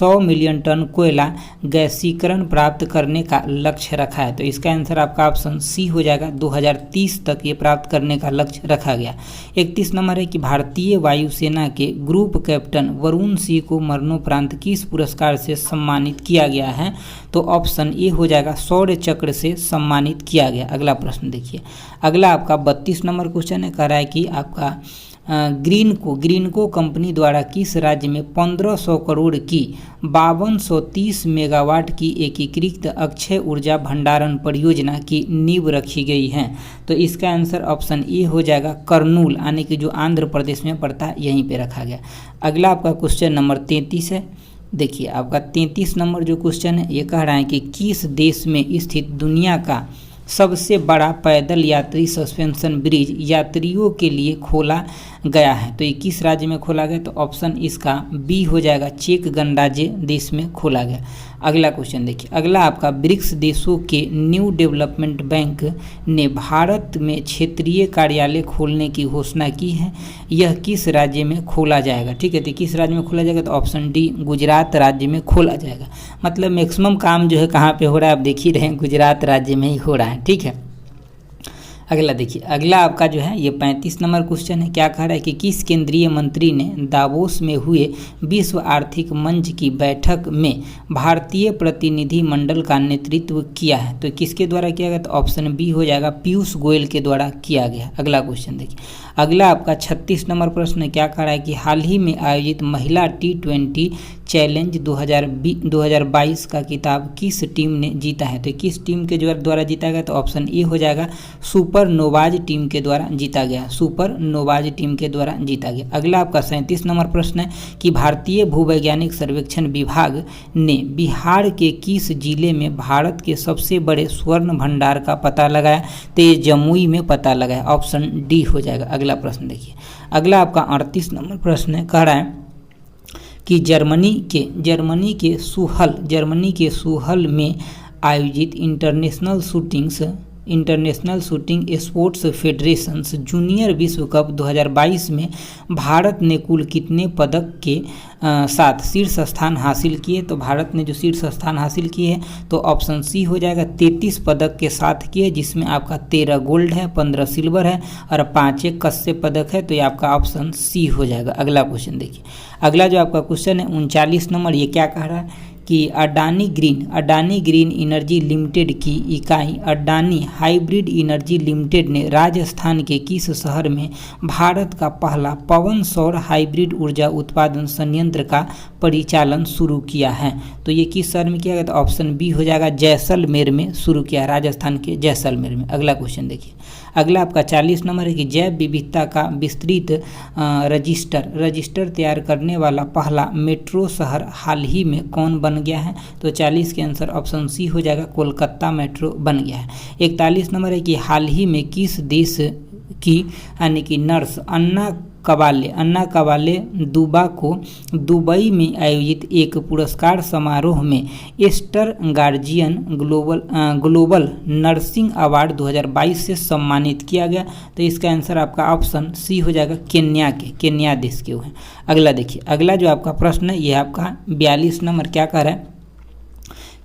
मिलियन टन कोयला गैसीकरण प्राप्त करने का लक्ष्य रखा है? तो इसका आंसर आपका ऑप्शन सी हो जाएगा, 2030 तक ये प्राप्त करने का लक्ष्य रखा गया। 31 नंबर है कि भारतीय वायुसेना के ग्रुप कैप्टन वरुण सिंह को मरणोपरांत किस पुरस्कार से सम्मानित किया गया है? तो ऑप्शन ए हो जाएगा, शौर्य चक्र से सम्मानित किया गया। अगला प्रश्न देखिए, अगला आपका 32 नंबर क्वेश्चन है, कह रहा है कि आपका ग्रीनको कंपनी द्वारा किस राज्य में 1500 करोड़ की 5230 मेगावाट की एकीकृत अक्षय ऊर्जा भंडारण परियोजना की नींव रखी गई है? तो इसका आंसर ऑप्शन ए हो जाएगा, करनूल, यानी कि जो आंध्र प्रदेश में पड़ता है, यहीं पे रखा गया। अगला आपका क्वेश्चन नंबर 33 है। देखिए, आपका 33 नंबर जो क्वेश्चन है, ये कह रहा है कि किस देश में स्थित दुनिया का सबसे बड़ा पैदल यात्री सस्पेंशन ब्रिज यात्रियों के लिए खोला गया है? तो ये किस राज्य में खोला गया? तो ऑप्शन इसका बी हो जाएगा, चेक गणराज्य देश में खोला गया। अगला क्वेश्चन देखिए, अगला आपका ब्रिक्स देशों के न्यू डेवलपमेंट बैंक ने भारत में क्षेत्रीय कार्यालय खोलने की घोषणा की है, यह किस राज्य में खोला जाएगा? ठीक है, तो किस राज्य में खोला जाएगा? तो ऑप्शन डी, गुजरात राज्य में खोला जाएगा। मतलब मैक्सिमम काम जो है कहाँ पे हो रहा है, आप देख ही रहे हैं, गुजरात राज्य में ही हो रहा है। ठीक है, अगला देखिए, अगला आपका जो है ये 35 नंबर क्वेश्चन है। क्या कह रहा है कि किस केंद्रीय मंत्री ने दावोस में हुए विश्व आर्थिक मंच की बैठक में भारतीय प्रतिनिधि मंडल का नेतृत्व किया है? तो किसके द्वारा किया गया? तो ऑप्शन बी हो जाएगा, पीयूष गोयल के द्वारा किया गया। अगला क्वेश्चन देखिए, अगला आपका 36 नंबर प्रश्न है। क्या कह रहा है कि हाल ही में आयोजित महिला T20 चैलेंज 2022 का खिताब किस टीम ने जीता है? तो किस टीम के द्वारा जीता गया? तो ऑप्शन ए हो जाएगा, सुपर नोवाज टीम के द्वारा जीता गया। सुपर नोवाज टीम के द्वारा जीता गया। अगला आपका 37 नंबर प्रश्न है कि भारतीय भूवैज्ञानिक सर्वेक्षण विभाग ने बिहार के किस जिले में भारत के सबसे बड़े स्वर्ण भंडार का पता लगाया? तो ये जमुई में पता लगाया। ऑप्शन डी हो जाएगा। अगला प्रश्न देखिए, अगला आपका 38 नंबर प्रश्न है, कह रहा है कि जर्मनी के सूहल में आयोजित international shooting sports federations junior विश्व कप 2022 में भारत ने कुल कितने पदक के साथ शीर्ष स्थान हासिल किए? तो भारत ने जो शीर्ष स्थान हासिल किए हैं तो ऑप्शन सी हो जाएगा, 33 पदक के साथ किए, जिसमें आपका 13 गोल्ड है, 15 सिल्वर है और 5 कस्य पदक है। तो ये आपका ऑप्शन सी हो जाएगा। अगला क्वेश्चन देखिए, अगला जो आपका क्वेश्चन है 39 नंबर, ये क्या कह रहा है कि अडानी ग्रीन एनर्जी लिमिटेड की इकाई अडानी हाइब्रिड एनर्जी लिमिटेड ने राजस्थान के किस शहर में भारत का पहला पवन सौर हाइब्रिड ऊर्जा उत्पादन संयंत्र का परिचालन शुरू किया है? तो ये किस शहर में किया गया? तो ऑप्शन बी हो जाएगा, जैसलमेर में शुरू किया, राजस्थान के जैसलमेर में। अगला क्वेश्चन देखिए, अगला आपका 40 नंबर है कि जैव विविधता का विस्तृत रजिस्टर तैयार करने वाला पहला मेट्रो शहर हाल ही में कौन बन गया है? तो 40 के आंसर ऑप्शन सी हो जाएगा, कोलकाता मेट्रो बन गया है। 41 नंबर है कि हाल ही में किस देश की यानी कि नर्स अन्ना कबाले दुबा को दुबई में आयोजित एक पुरस्कार समारोह में Aster guardian global nursing award 2022 से सम्मानित किया गया? तो इसका आंसर आपका ऑप्शन सी हो जाएगा, केन्या देश के हैं। अगला देखिए, अगला जो आपका प्रश्न है ये आपका 42 नंबर, क्या कह रहा है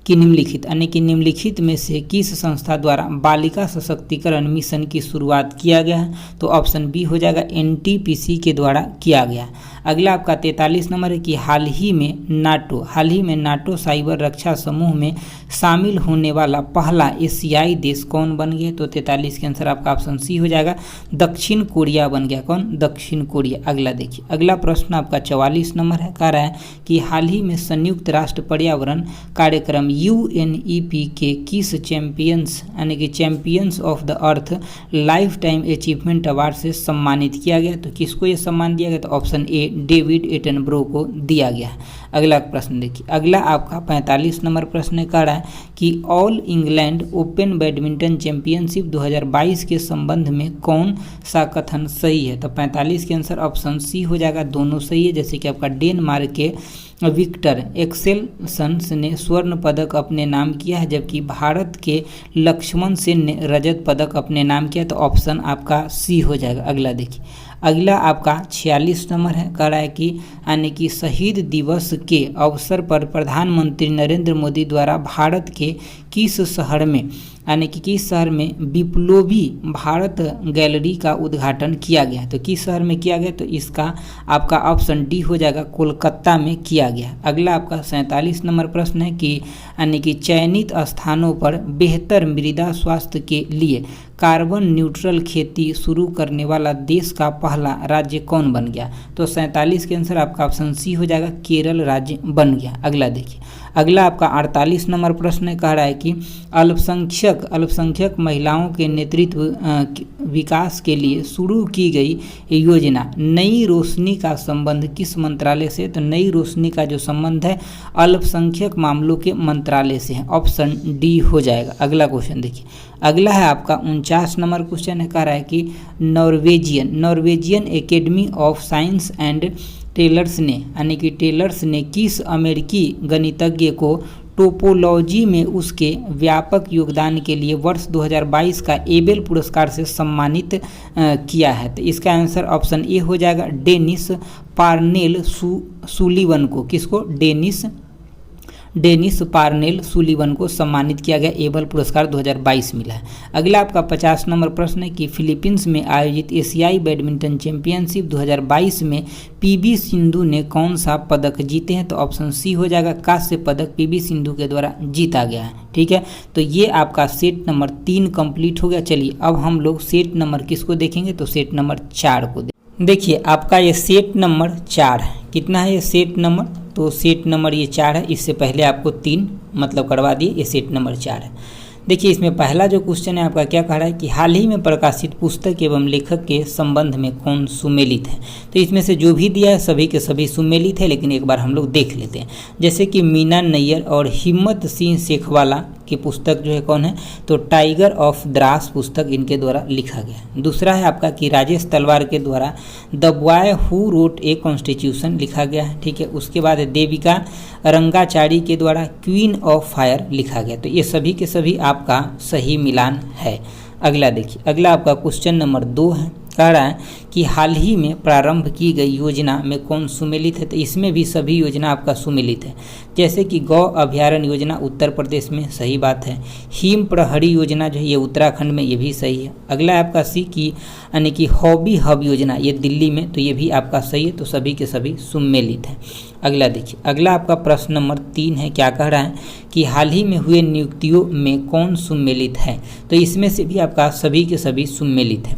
कि निम्नलिखित में से किस संस्था द्वारा बालिका सशक्तिकरण मिशन की शुरुआत किया गया है? तो ऑप्शन बी हो जाएगा, एनटीपीसी के द्वारा किया गया। अगला आपका 43 नंबर है कि हाल ही में नाटो साइबर रक्षा समूह में शामिल होने वाला पहला एशियाई देश कौन बन गया? तो 43 के आंसर आपका ऑप्शन सी हो जाएगा, दक्षिण कोरिया बन गया। कौन? दक्षिण कोरिया। अगला देखिए, अगला प्रश्न आपका 44 नंबर है, कह रहा है कि हाल ही में संयुक्त राष्ट्र पर्यावरण कार्यक्रम यूएनईपी के किस champions of the earth life time achievement award से सम्मानित किया गया? तो किसको ये सम्मान दिया गया? तो ऑप्शन ए, डेविड एटनबरो को दिया गया है। अगला प्रश्न देखिए, अगला आपका 45 नंबर प्रश्न कह रहा है कि all England open badminton championship 2022 के संबंध में कौन सा कथन सही है? तो 45 के आंसर ऑप्शन सी हो जाएगा, दोनों सही है। जैसे कि आपका डेनमार्क के विक्टर एक्सेलसन्स ने स्वर्ण पदक अपने नाम किया है, जबकि भारत के लक्ष्मण सेन ने रजत पदक अपने नाम किया। तो ऑप्शन आपका सी हो जाएगा। अगला देखिए, अगला आपका 46 नंबर है, कह रहा है कि यानी कि शहीद दिवस के अवसर पर प्रधानमंत्री नरेंद्र मोदी द्वारा भारत के किस शहर में विप्लवी भारत गैलरी का उद्घाटन किया गया? तो किस शहर में किया गया? तो इसका आपका ऑप्शन डी हो जाएगा, कोलकाता में किया गया। अगला आपका 47 नंबर प्रश्न है कि यानी कि चयनित स्थानों पर बेहतर मृदा स्वास्थ्य के लिए कार्बन न्यूट्रल खेती शुरू करने वाला देश का पहला राज्य कौन बन गया? तो 47 के आंसर आपका ऑप्शन सी हो जाएगा, केरल राज्य बन गया। अगला देखिए, अगला आपका 48 नंबर प्रश्न कह रहा है कि अल्पसंख्यक महिलाओं के नेतृत्व विकास के लिए शुरू की गई योजना नई रोशनी का संबंध किस मंत्रालय से? तो नई रोशनी का जो संबंध है अल्पसंख्यक मामलों के मंत्रालय से है, ऑप्शन डी हो जाएगा। अगला क्वेश्चन देखिए, अगला है आपका 49 नंबर क्वेश्चन है, कह रहा है कि Norwegian academy of science and letters ने किस अमेरिकी गणितज्ञ को टोपोलॉजी में उसके व्यापक योगदान के लिए वर्ष 2022 का एबेल पुरस्कार से सम्मानित किया है? तो इसका आंसर ऑप्शन ए हो जाएगा, डेनिस पार्नेल सुलिवन को। किसको? डेनिस पार्नेल सुलिवन को सम्मानित किया गया, एबल पुरस्कार 2022 मिला है। अगला आपका 50 नंबर प्रश्न है कि फिलीपींस में आयोजित एशियाई बैडमिंटन चैंपियनशिप 2022 में पीवी सिंधु ने कौन सा पदक जीते हैं? तो ऑप्शन सी हो जाएगा, कांस्य पदक पीवी सिंधु के द्वारा जीता गया है। ठीक है, तो ये आपका सेट नंबर 3 कंप्लीट हो गया। चलिए अब हम लोग सेट नंबर किसको देखेंगे? तो सेट नंबर 4 को देखिए, आपका ये सेट नंबर 4 है। कितना है ये सेट नंबर? तो सेट नंबर ये 4 है। इससे पहले आपको 3 मतलब करवा दिए, ये सेट नंबर 4 है। देखिए इसमें पहला जो क्वेश्चन है आपका क्या कह रहा है कि हाल ही में प्रकाशित पुस्तक एवं लेखक के संबंध में कौन सुमेलित है? तो इसमें से जो भी दिया है सभी के सभी सुमेलित है, लेकिन एक बार हम लोग देख लेते हैं। जैसे कि मीना नैयर और हिम्मत सिंह शेखवाला की पुस्तक जो है कौन है, तो टाइगर ऑफ द्रास पुस्तक इनके द्वारा लिखा गया। दूसरा है आपका कि राजेश तलवार के द्वारा the boy who wrote a constitution लिखा गया है, ठीक है। उसके बाद देविका रंगाचारी के द्वारा क्वीन ऑफ फायर लिखा गया। तो ये सभी के सभी आपका सही मिलान है। अगला देखिए, अगला आपका क्वेश्चन नंबर 2 है, कह रहा है कि हाल ही में प्रारंभ की गई योजना में कौन सुमेलित है। तो इसमें भी सभी योजना आपका सुमेलित है, जैसे कि गौ अभ्यारण्य योजना उत्तर प्रदेश में, सही बात है। हिम प्रहरी योजना जो है ये उत्तराखंड में, ये भी सही है। अगला है आपका सी की यानी कि हॉबी हब योजना, ये दिल्ली में, तो ये भी आपका सही है। तो सभी के सभी सुमेलित है। अगला देखिए, अगला आपका प्रश्न नंबर 3 है, क्या कह रहा है कि हाल ही में हुए नियुक्तियों में कौन सुमेलित है। तो इसमें से भी आपका सभी के सभी सुमेलित है,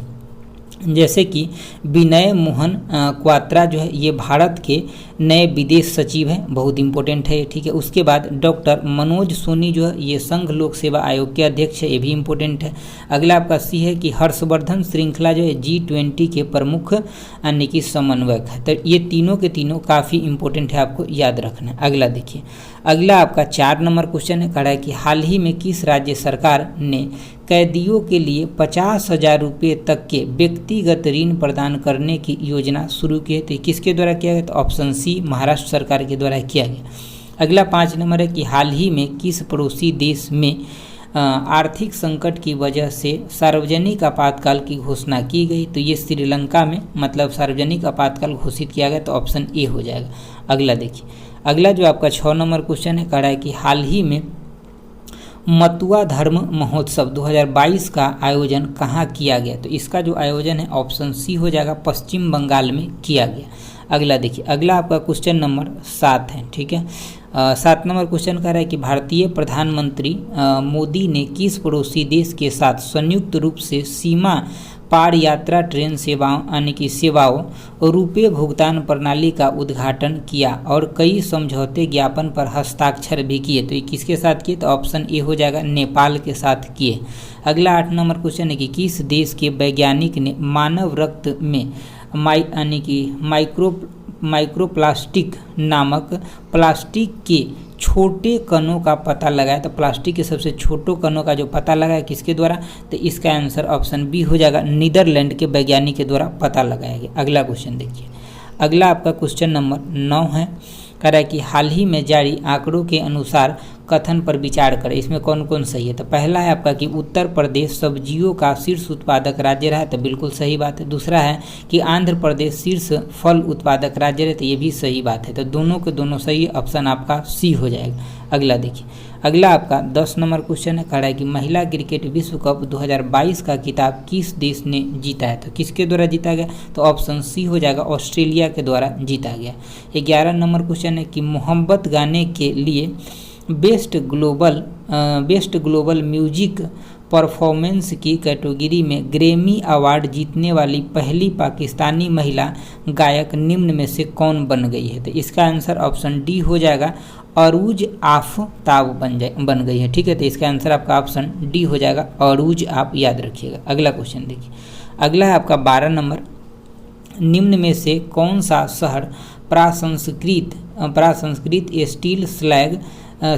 जैसे कि विनय मोहन क्वात्रा जो है ये भारत के नए विदेश सचिव हैं, बहुत इंपॉर्टेंट है, ठीक है। उसके बाद डॉक्टर मनोज सोनी जो है ये संघ लोक सेवा आयोग के अध्यक्ष है, ये भी इंपॉर्टेंट है। अगला आपका सी है कि हर्षवर्धन श्रृंखला जो है G20 के प्रमुख यानी कि समन्वयक है। तो ये तीनों के तीनों काफ़ी इंपॉर्टेंट है, आपको याद रखना है। अगला देखिए, अगला आपका 4 नंबर क्वेश्चन है, कह रहा है कि हाल ही में किस राज्य सरकार ने कैदियों के लिए 50,000 रुपये तक के व्यक्तिगत ऋण प्रदान करने की योजना शुरू की है। तो किसके द्वारा किया गया, तो ऑप्शन सी महाराष्ट्र सरकार के द्वारा किया गया। अगला 5 नंबर है कि हाल ही में किस पड़ोसी देश में आर्थिक संकट की वजह से सार्वजनिक आपातकाल की घोषणा की गई। तो ये श्रीलंका में मतलब सार्वजनिक आपातकाल घोषित किया गया, तो ऑप्शन ए हो जाएगा। अगला देखिए, अगला जो आपका 6 नंबर क्वेश्चन है, कह रहा है कि हाल ही में मतुआ धर्म महोत्सव 2022 का आयोजन कहाँ किया गया। तो इसका जो आयोजन है ऑप्शन सी हो जाएगा, पश्चिम बंगाल में किया गया। अगला देखिए, अगला आपका क्वेश्चन नंबर 7 है, ठीक है। 7 नंबर क्वेश्चन कह रहा है कि भारतीय प्रधानमंत्री मोदी ने किस पड़ोसी देश के साथ संयुक्त रूप से सीमा पार यात्रा ट्रेन सेवाओं यानी कि सेवाओं रुपये भुगतान प्रणाली का उद्घाटन किया और कई समझौते ज्ञापन पर हस्ताक्षर भी किए। तो ये किसके साथ किए, तो ऑप्शन ए हो जाएगा, नेपाल के साथ किए। अगला 8 नंबर क्वेश्चन है कि किस देश के वैज्ञानिक ने मानव रक्त में यानी कि माइक्रोप्लास्टिक नामक प्लास्टिक के छोटे कणों का पता लगाया। तो प्लास्टिक के सबसे छोटे कणों का जो पता लगाया किसके द्वारा, तो इसका आंसर ऑप्शन बी हो जाएगा, नीदरलैंड के वैज्ञानिक के द्वारा पता लगाया गया। अगला क्वेश्चन देखिए, अगला आपका क्वेश्चन नंबर 9 है, कह रहा है कि हाल ही में जारी आंकड़ों के अनुसार कथन पर विचार करें, इसमें कौन कौन सही है। तो पहला है आपका कि उत्तर प्रदेश सब्जियों का शीर्ष उत्पादक राज्य रहा है, तो बिल्कुल सही बात है। दूसरा है कि आंध्र प्रदेश शीर्ष फल उत्पादक राज्य रहे, तो ये भी सही बात है। तो दोनों के दोनों सही, ऑप्शन आपका सी हो जाएगा। अगला देखिए, अगला आपका 10 नंबर क्वेश्चन है, कह रहा है कि महिला क्रिकेट विश्व कप 2022 का खिताब किस देश ने जीता है। तो किसके द्वारा जीता गया, तो ऑप्शन सी हो जाएगा, ऑस्ट्रेलिया के द्वारा जीता गया। 11 नंबर क्वेश्चन है कि मोहब्बत गाने के लिए बेस्ट ग्लोबल म्यूजिक परफॉर्मेंस की कैटेगरी में ग्रैमी अवार्ड जीतने वाली पहली पाकिस्तानी महिला गायक निम्न में से कौन बन गई है। तो इसका आंसर ऑप्शन डी हो जाएगा, अरूज आफताब बन गई है, ठीक है। तो इसका आंसर आपका ऑप्शन डी हो जाएगा, अरूज, आप याद रखिएगा। अगला क्वेश्चन देखिए, अगला है आपका 12 नंबर, निम्न में से कौन सा शहर प्रासंस्कृत स्टील स्लैग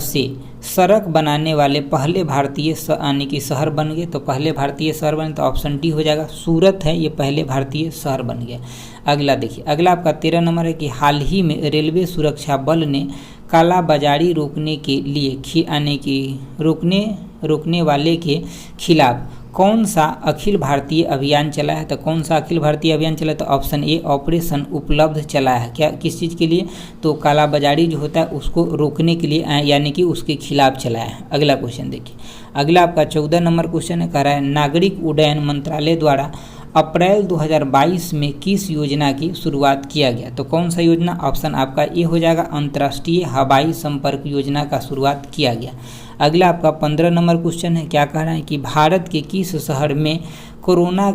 से सड़क बनाने वाले पहले भारतीय यानी कि शहर बन गए। तो पहले भारतीय शहर बने, तो ऑप्शन डी हो जाएगा, सूरत है, ये पहले भारतीय शहर बन गया। अगला देखिए, अगला आपका 13 नंबर है कि हाल ही में रेलवे सुरक्षा बल ने कालाबाजारी रोकने के लिए यानी कि रोकने वाले के खिलाफ कौन सा अखिल भारतीय अभियान चला है। तो कौन सा अखिल भारतीय अभियान चला है, तो ऑप्शन ए ऑपरेशन उपलब्ध चला है। क्या, किस चीज़ के लिए, तो कालाबाजारी जो होता है उसको रोकने के लिए यानी कि उसके खिलाफ चलाया है। अगला क्वेश्चन देखिए, अगला आपका 14 नंबर क्वेश्चन है, कह रहा है नागरिक उड्डयन मंत्रालय द्वारा अप्रैल 2022 में किस योजना की शुरुआत किया गया। तो कौन सा योजना, ऑप्शन आपका ए हो जाएगा, अंतर्राष्ट्रीय हवाई संपर्क योजना का शुरुआत किया गया। अगला आपका 15 नंबर क्वेश्चन है, क्या कह रहा है कि भारत के किस शहर में कोरोना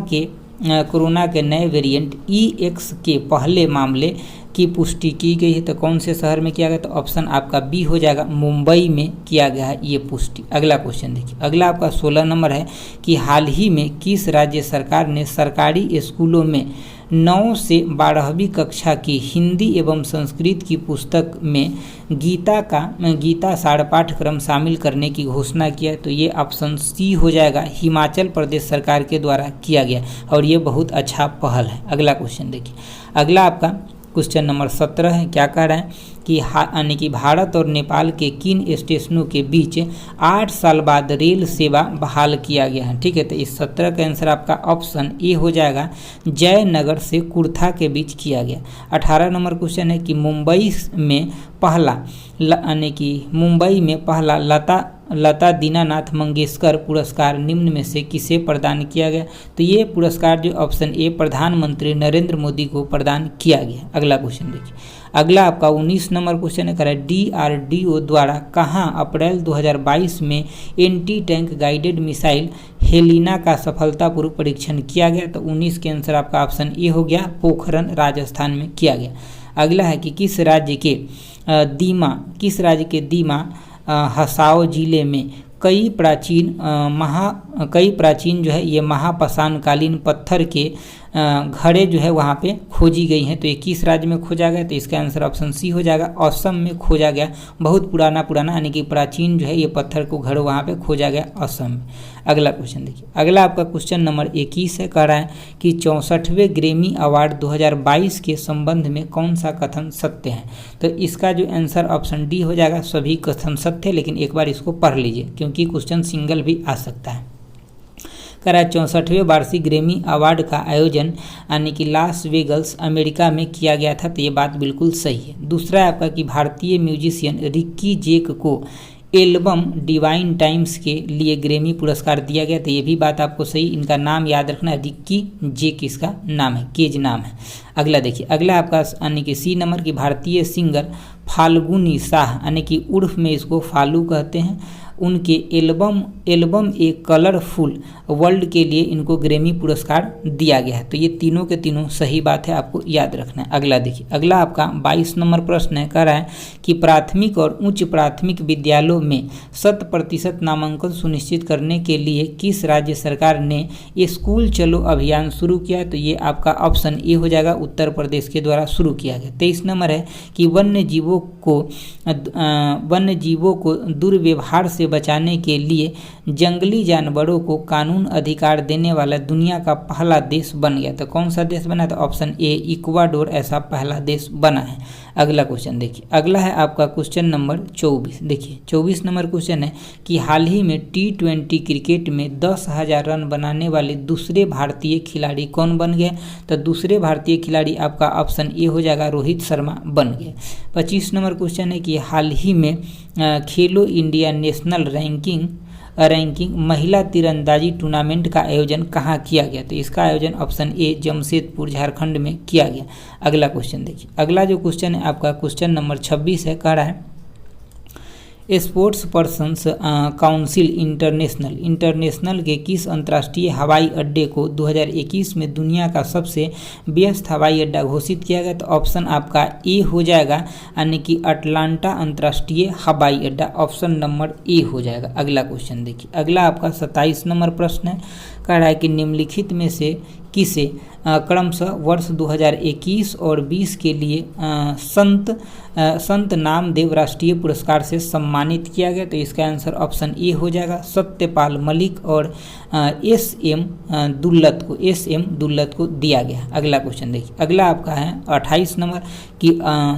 के नए वेरिएंट EX के पहले मामले की पुष्टि की गई है। तो कौन से शहर में किया गया, तो ऑप्शन आपका बी हो जाएगा, मुंबई में किया गया है ये पुष्टि। अगला क्वेश्चन देखिए, अगला आपका 16 नंबर है कि हाल ही में किस राज्य सरकार ने सरकारी स्कूलों में 9 से 12वीं कक्षा की हिंदी एवं संस्कृत की पुस्तक में गीता सार पाठ्यक्रम शामिल करने की घोषणा किया। तो ये ऑप्शन सी हो जाएगा, हिमाचल प्रदेश सरकार के द्वारा किया गया और ये बहुत अच्छा पहल है। अगला क्वेश्चन देखिए, अगला आपका क्वेश्चन नंबर 17 है। क्या कह रहा है कि यानी कि भारत और नेपाल के किन स्टेशनों के बीच 8 साल बाद रेल सेवा बहाल किया गया है। ठीक है, तो इस 17 का आंसर आपका ऑप्शन ए हो जाएगा, जयनगर से कुर्था के बीच किया गया। 18 नंबर क्वेश्चन है कि मुंबई में पहला लता दीनानाथ मंगेशकर पुरस्कार निम्न में से किसे प्रदान किया गया। तो ये पुरस्कार जो ऑप्शन ए प्रधानमंत्री नरेंद्र मोदी को प्रदान किया गया। अगला क्वेश्चन देखिए, अगला आपका 19 नंबर क्वेश्चन है, DRDO द्वारा कहाँ अप्रैल 2022 में anti tank guided missile Helina का सफलतापूर्वक परीक्षण किया गया। तो 19 के आंसर आपका ऑप्शन ए हो गया, पोखरन राजस्थान में किया गया। अगला है कि किस राज्य के दीमा हसाओ जिले में कई प्राचीन जो है ये महापाषाणकालीन पत्थर के घड़े जो है वहाँ पे खोजी गई हैं। तो ये किस राज्य में खोजा गया। तो इसका आंसर ऑप्शन सी हो जाएगा, असम में खोजा गया। बहुत पुराना यानी कि प्राचीन जो है ये पत्थर को घड़े वहाँ पे खोजा गया असम में। अगला क्वेश्चन देखिए, अगला आपका क्वेश्चन नंबर 21 है। कह रहा है कि 64वें ग्रैमी अवार्ड 2022 के संबंध में कौन सा कथन सत्य है। तो इसका जो आंसर ऑप्शन डी हो जाएगा, सभी कथन सत्य, लेकिन एक बार इसको पढ़ लीजिए क्योंकि क्वेश्चन सिंगल भी आ सकता है। कह रहा है 64वें वार्षिक ग्रैमी अवार्ड का आयोजन यानी कि लास वेगस अमेरिका में किया गया था। तो ये बात बिल्कुल सही है। दूसरा है आपका कि भारतीय म्यूजिशियन रिक्की जेक को एल्बम डिवाइन टाइम्स के लिए ग्रैमी पुरस्कार दिया गया। तो ये भी बात आपको सही, इनका नाम याद रखना है, रिक्की जेक इसका नाम है, केज नाम है। अगला देखिए, अगला आपका यानी कि सी नंबर की भारतीय सिंगर फाल्गुनी शाह यानी कि उर्फ में इसको फालू कहते हैं, उनके एल्बम ए कलरफुल वर्ल्ड के लिए इनको ग्रैमी पुरस्कार दिया गया है। तो ये तीनों के तीनों सही बात है, आपको याद रखना है। अगला देखिए, अगला आपका 22 नंबर प्रश्न है। कह रहा है कि प्राथमिक और उच्च प्राथमिक विद्यालयों में 100% नामांकन सुनिश्चित करने के लिए किस राज्य सरकार ने स्कूल चलो अभियान शुरू किया। तो ये आपका ऑप्शन ए हो जाएगा, उत्तर प्रदेश के द्वारा शुरू किया गया। 23 नंबर है कि वन्य जीवों को दुर्व्यवहार से बचाने के लिए जंगली जानवरों को कानून अधिकार देने वाला दुनिया का पहला देश बन गया। तो कौन सा देश बना। तो ऑप्शन ए इक्वाडोर ऐसा पहला देश बना है। अगला क्वेश्चन देखिए, अगला है आपका क्वेश्चन नंबर 24। देखिए 24 नंबर क्वेश्चन है कि हाल ही में T20 क्रिकेट में 10,000 रन बनाने वाले दूसरे भारतीय खिलाड़ी कौन बन गए। तो दूसरे भारतीय खिलाड़ी आपका ऑप्शन ए हो जाएगा, रोहित शर्मा बन गए। 25 नंबर क्वेश्चन है कि हाल ही में खेलो इंडिया नेशनल रैंकिंग महिला तीरंदाजी टूर्नामेंट का आयोजन कहाँ किया गया। तो इसका आयोजन ऑप्शन ए जमशेदपुर झारखंड में किया गया। अगला क्वेश्चन देखिए, अगला जो क्वेश्चन है आपका क्वेश्चन नंबर 26 है। कह रहा है स्पोर्ट्स पर्सन्स काउंसिल इंटरनेशनल के किस अंतर्राष्ट्रीय हवाई अड्डे को 2021 में दुनिया का सबसे व्यस्त हवाई अड्डा घोषित किया गया। तो ऑप्शन आपका ए हो जाएगा, यानी कि अटलांटा अंतर्राष्ट्रीय हवाई अड्डा, ऑप्शन नंबर ए हो जाएगा। अगला क्वेश्चन देखिए, अगला आपका 27 नंबर प्रश्न है। कह रहा है कि निम्नलिखित में से किसे क्रमशः वर्ष 2021 और 20 के लिए संत नामदेव राष्ट्रीय पुरस्कार से सम्मानित किया गया। तो इसका आंसर ऑप्शन ए हो जाएगा, सत्यपाल मलिक और एस एम दुल्लत को दिया गया। अगला क्वेश्चन देखिए, अगला आपका है 28 नंबर कि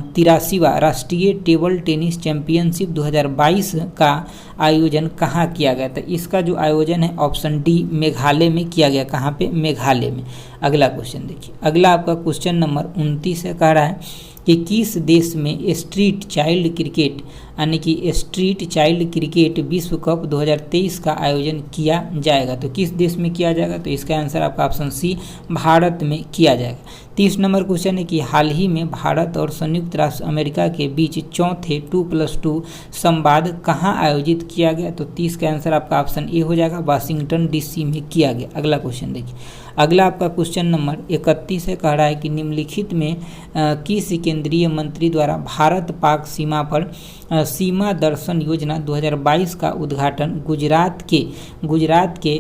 83वां राष्ट्रीय टेबल टेनिस चैंपियनशिप 2022 का आयोजन कहाँ किया गया। तो इसका जो आयोजन है ऑप्शन डी मेघालय में किया गया। कहाँ पे, मेघालय में। अगला क्वेश्चन देखिए, अगला आपका क्वेश्चन नंबर 29 है। कह रहा है कि किस देश में स्ट्रीट चाइल्ड क्रिकेट यानी कि स्ट्रीट चाइल्ड क्रिकेट विश्व कप 2023 का आयोजन किया जाएगा। तो किस देश में किया जाएगा। तो इसका आंसर आपका ऑप्शन सी भारत में किया जाएगा। 30 नंबर क्वेश्चन है कि हाल ही में भारत और संयुक्त राष्ट्र अमेरिका के बीच चौथे 2+2 संवाद कहाँ आयोजित किया गया। तो 30 का आंसर आपका ऑप्शन ए हो जाएगा, वाशिंगटन DC में किया गया। अगला क्वेश्चन देखिए, अगला आपका क्वेश्चन नंबर 31 है। कह रहा है कि निम्नलिखित में किस केंद्रीय मंत्री द्वारा भारत पाक सीमा पर सीमा दर्शन योजना 2022 का उद्घाटन गुजरात के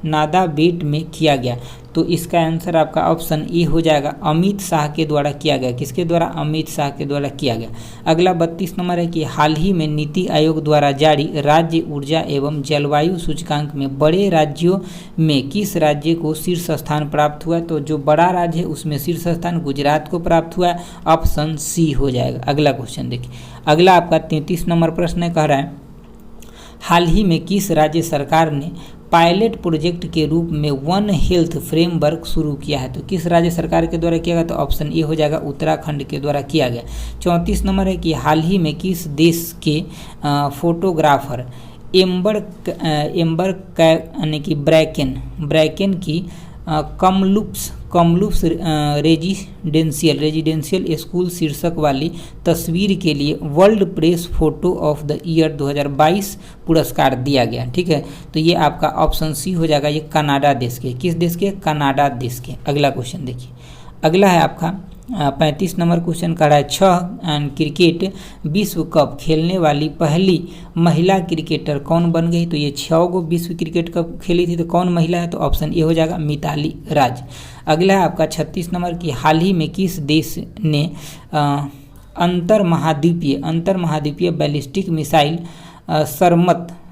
नादाबेट में किया गया। तो इसका आंसर आपका ऑप्शन ए हो जाएगा, अमित शाह के द्वारा किया गया। किसके द्वारा? अमित शाह के द्वारा किया गया। अगला 32 नंबर है कि हाल ही में नीति आयोग द्वारा जारी राज्य ऊर्जा एवं जलवायु सूचकांक में बड़े राज्यों में किस राज्य को शीर्ष स्थान प्राप्त हुआ? तो जो बड़ा राज्य है उसमें शीर्ष स्थान गुजरात को प्राप्त हुआ है, ऑप्शन सी हो जाएगा। अगला क्वेश्चन देखिए, अगला आपका 33 नंबर प्रश्न कह रहा है हाल ही में किस राज्य सरकार ने पायलट प्रोजेक्ट के रूप में वन हेल्थ फ्रेमवर्क शुरू किया है? तो किस राज्य सरकार के द्वारा किया गया? तो ऑप्शन ए हो जाएगा, उत्तराखंड के द्वारा किया गया। 34 नंबर है कि हाल ही में किस देश के फोटोग्राफर एम्बर यानी कि ब्रैकेन की कमलुप्स रेजिडेंशियल स्कूल शीर्षक वाली तस्वीर के लिए world press photo of the year 2022 पुरस्कार दिया गया। ठीक है, तो ये आपका ऑप्शन सी हो जाएगा, ये कनाडा देश के। किस देश के? कनाडा देश के। अगला क्वेश्चन देखिए, अगला है आपका 35 नंबर क्वेश्चन का है 6 क्रिकेट विश्व कप खेलने वाली पहली महिला क्रिकेटर कौन बन गई? तो ये 6 गो विश्व क्रिकेट कप खेली थी, तो कौन महिला है? तो ऑप्शन ए हो जाएगा, मिताली राज। अगला है आपका 36 नंबर की हाल ही में किस देश ने अंतर महाद्वीपीय बैलिस्टिक मिसाइल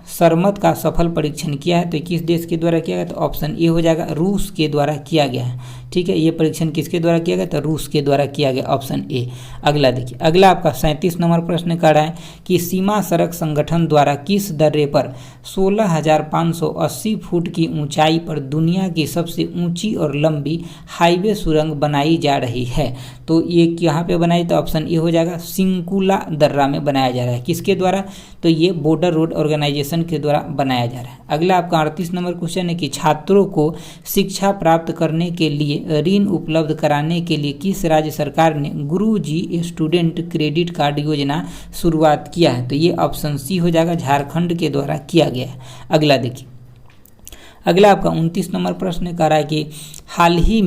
सरमत का सफल परीक्षण किया है? तो किस देश के द्वारा किया गया? तो ऑप्शन ए हो जाएगा, रूस के द्वारा किया गया है। ठीक है, ये परीक्षण किसके द्वारा किया गया? तो रूस के द्वारा किया गया, ऑप्शन ए। अगला देखिए, अगला आपका 37 नंबर प्रश्न कर रहा है कि सीमा सड़क संगठन द्वारा किस दर्रे पर 16,580 फुट की ऊंचाई पर दुनिया की सबसे ऊंची और लंबी हाईवे सुरंग बनाई जा रही है? तो ये कहाँ पे बनाई? तो ऑप्शन ए हो जाएगा, सिंकुला दर्रा में बनाया जा रहा है। किसके द्वारा? तो ये बॉर्डर रोड ऑर्गेनाइजेशन के द्वारा बनाया जा रहा है। अगला आपका 38 नंबर क्वेश्चन है कि छात्रों को शिक्षा प्राप्त करने के लिए ऋण उपलब्ध कराने के लिए किस राज्य सरकार ने गुरुजी स्टूडेंट क्रेडिट कार्ड योजना शुरुआत किया है? तो ये ऑप्शन सी हो जाएगा, झारखंड के द्वारा किया गया है। अगला देखिए, अगला आपका 29 नंबर प्रश्न कर रहा है कि हाल ही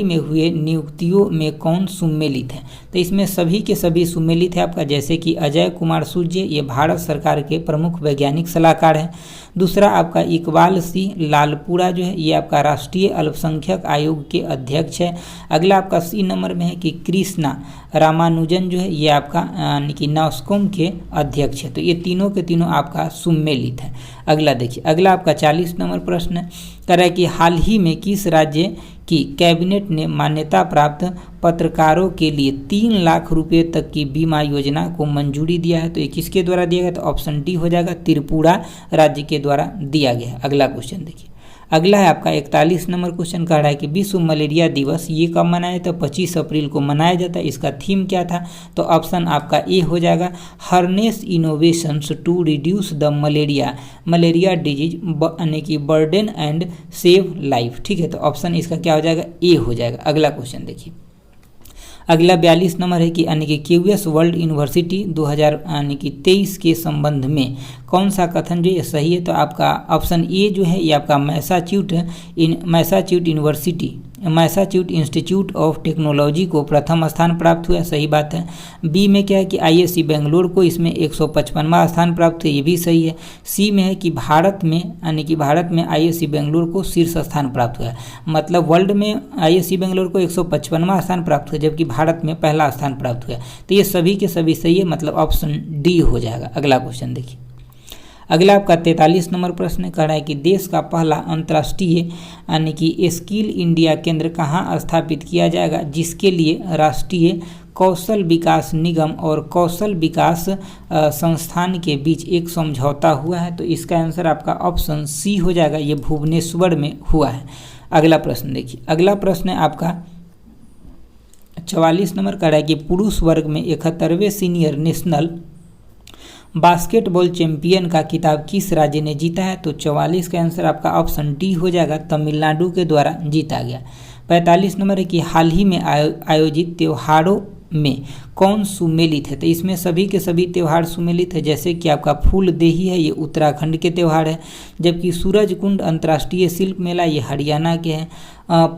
में हुए नियुक्तियों में कौन सम्मिलित है? तो इसमें सभी के सभी सम्मिलित है आपका, जैसे कि अजय कुमार सूर्य, ये भारत सरकार के प्रमुख वैज्ञानिक सलाहकार हैं। दूसरा आपका इकबाल सिंह लालपुरा जो है ये आपका राष्ट्रीय अल्पसंख्यक आयोग के अध्यक्ष है। अगला आपका सी नंबर में है कि कृष्णा रामानुजन जो है ये आपका यानी कि नॉस्कॉम के अध्यक्ष है। तो ये तीनों के तीनों आपका सम्मिलित है। अगला देखिए, अगला आपका 40 नंबर प्रश्न कर रहा है कि हाल ही में किस राज्य की कैबिनेट ने मान्यता प्राप्त पत्रकारों के लिए 3 लाख रुपए तक की बीमा योजना को मंजूरी दिया है? तो ये किसके द्वारा दिया गया? तो ऑप्शन डी हो जाएगा, त्रिपुरा राज्य के द्वारा दिया गया है। अगला क्वेश्चन देखिए, अगला है आपका 41 नंबर क्वेश्चन कह रहा है कि विश्व मलेरिया दिवस ये कब मनाया जाता है? 25 अप्रैल को मनाया जाता है। इसका थीम क्या था? तो ऑप्शन आपका ए हो जाएगा, harness innovations to reduce the malaria disease यानी कि बर्डन एंड सेव लाइफ। ठीक है, तो ऑप्शन इसका क्या हो जाएगा? ए हो जाएगा। अगला क्वेश्चन देखिए, अगला 42 नंबर है कि यानी कि क्यूएस वर्ल्ड यूनिवर्सिटी 2023 के संबंध में कौन सा कथन जो ये सही है? तो आपका ऑप्शन ए जो है ये आपका मैसाच्यूट इंस्टीट्यूट ऑफ टेक्नोलॉजी को प्रथम स्थान प्राप्त हुआ, सही बात है। बी में क्या है कि आईएससी बेंगलोर को इसमें 155वां स्थान प्राप्त हुआ, ये भी सही है। सी में है कि भारत में आईएससी बेंगलोर को शीर्ष स्थान प्राप्त हुआ है, मतलब वर्ल्ड में आईएससी बेंगलोर को 155वां स्थान प्राप्त हुआ जबकि भारत में पहला स्थान प्राप्त हुआ। तो ये सभी के सभी सही है, मतलब ऑप्शन डी हो जाएगा। अगला क्वेश्चन देखिए, अगला आपका 43 नंबर प्रश्न कर रहा है कि देश का पहला अंतर्राष्ट्रीय यानी कि स्किल इंडिया केंद्र कहाँ स्थापित किया जाएगा, जिसके लिए राष्ट्रीय कौशल विकास निगम और कौशल विकास संस्थान के बीच एक समझौता हुआ है? तो इसका आंसर आपका ऑप्शन सी हो जाएगा, ये भुवनेश्वर में हुआ है। अगला प्रश्न देखिए, अगला प्रश्न है आपका 44 नंबर का है कि पुरुष वर्ग में 71वें सीनियर नेशनल बास्केटबॉल चैंपियन का किताब किस राज्य ने जीता है? तो 44 का आंसर आपका ऑप्शन डी हो जाएगा, तमिलनाडु के द्वारा जीता गया। 45 नंबर है कि हाल ही में आयोजित त्योहारों में कौन सुमेलित है? तो इसमें सभी के सभी त्यौहार सुमेलित है, जैसे कि आपका फूल देही है ये उत्तराखंड के त्यौहार है, जबकि सूरज कुंड अंतर्राष्ट्रीय शिल्प मेला ये हरियाणा के हैं।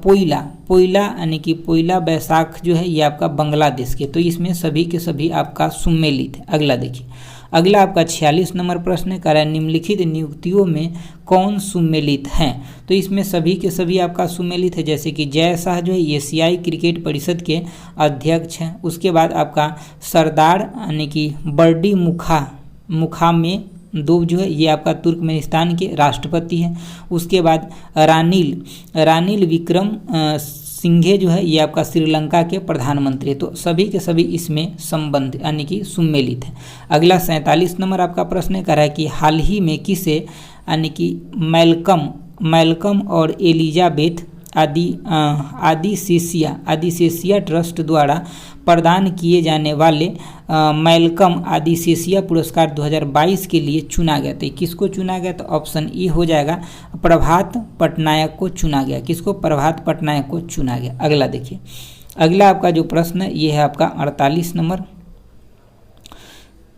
पोइला यानी कि पोइला बैसाख जो है ये आपका बांग्लादेश के, तो इसमें सभी के सभी आपका सुमेलित है। अगला देखिए, अगला आपका 46 नंबर प्रश्न है, कह रहा है निम्नलिखित नियुक्तियों में कौन सुमेलित हैं। तो इसमें सभी के सभी आपका सुमेलित है, जैसे कि जय शाह जो है एशियाई क्रिकेट परिषद के अध्यक्ष हैं। उसके बाद आपका सरदार यानी कि बर्डी मुखामेदोव जो है ये आपका तुर्कमेनिस्तान के राष्ट्रपति हैं। उसके बाद रानिल विक्रम सिंघे जो है ये आपका श्रीलंका के प्रधानमंत्री है। तो सभी के सभी इसमें संबंध यानी कि सुमेलित है। अगला 47 नंबर आपका प्रश्न कह रहा है कि हाल ही में किसे यानी कि मैल्कम और एलिजाबेथ आदिसेसिया ट्रस्ट द्वारा प्रदान किए जाने वाले मैल्कम आदिसेसिया पुरस्कार 2022 के लिए चुना गया। तो किसको चुना गया, तो ऑप्शन ई हो जाएगा, प्रभात पटनायक को चुना गया। किसको, प्रभात पटनायक को चुना गया। अगला देखिए, अगला आपका जो प्रश्न है ये है आपका 48 नंबर।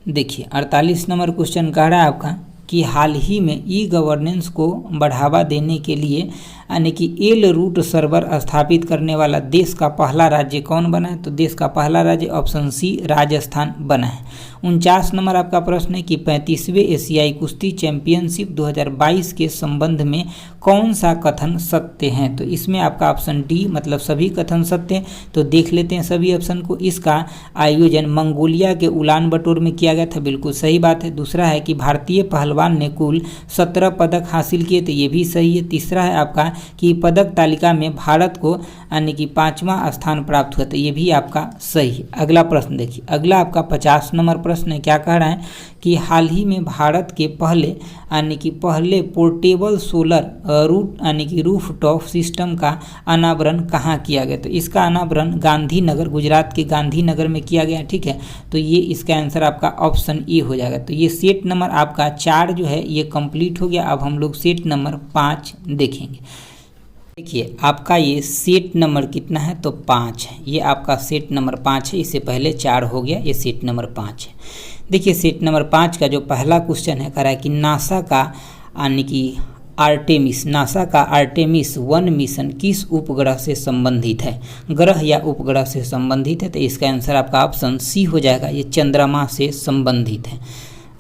देखिए 48 नंबर क्वेश्चन कह रहा है आपका कि हाल ही में ई गवर्नेंस को बढ़ावा देने के लिए यानी कि एल रूट सर्वर स्थापित करने वाला देश का पहला राज्य कौन बना है। तो देश का पहला राज्य ऑप्शन सी राजस्थान बना है। 49 नंबर आपका प्रश्न है कि 35वें एशियाई कुश्ती चैंपियनशिप 2022 के संबंध में कौन सा कथन सत्य है। तो इसमें आपका ऑप्शन डी मतलब सभी कथन सत्य हैं। तो देख लेते हैं सभी ऑप्शन को। इसका आयोजन मंगोलिया के उलान बटोर में किया गया था, बिल्कुल सही बात है। दूसरा है कि भारतीय पहलवान ने कुल 17 पदक हासिल किए, तो ये भी सही है। तीसरा है आपका कि पदक तालिका में भारत को यानी कि 5वां स्थान प्राप्त हुआ, तो ये भी आपका सही है। अगला प्रश्न देखिए, अगला आपका 50 नंबर प्रश्न है, क्या कह रहा है कि हाल ही में भारत के पहले पोर्टेबल सोलर रूट यानी कि रूफ टॉप सिस्टम का अनावरण कहाँ किया गया। तो इसका अनावरण गांधीनगर, गुजरात के गांधीनगर में किया गया, ठीक है। तो ये इसका आंसर आपका ऑप्शन ए हो जाएगा। तो ये सेट नंबर आपका 4 जो है ये कंप्लीट हो गया। अब हम लोग सेट नंबर 5 देखेंगे। देखिए आपका ये सेट नंबर कितना है, तो 5 है। ये आपका सेट नंबर 5 है, इससे पहले 4 हो गया, ये सेट नंबर 5 है। देखिए सेट नंबर 5 का जो पहला क्वेश्चन है, कह रहा है कि नासा का आर्टेमिस 1 मिशन किस उपग्रह से संबंधित है, ग्रह या उपग्रह से संबंधित है। तो इसका आंसर आपका ऑप्शन सी हो जाएगा, ये चंद्रमा से संबंधित है।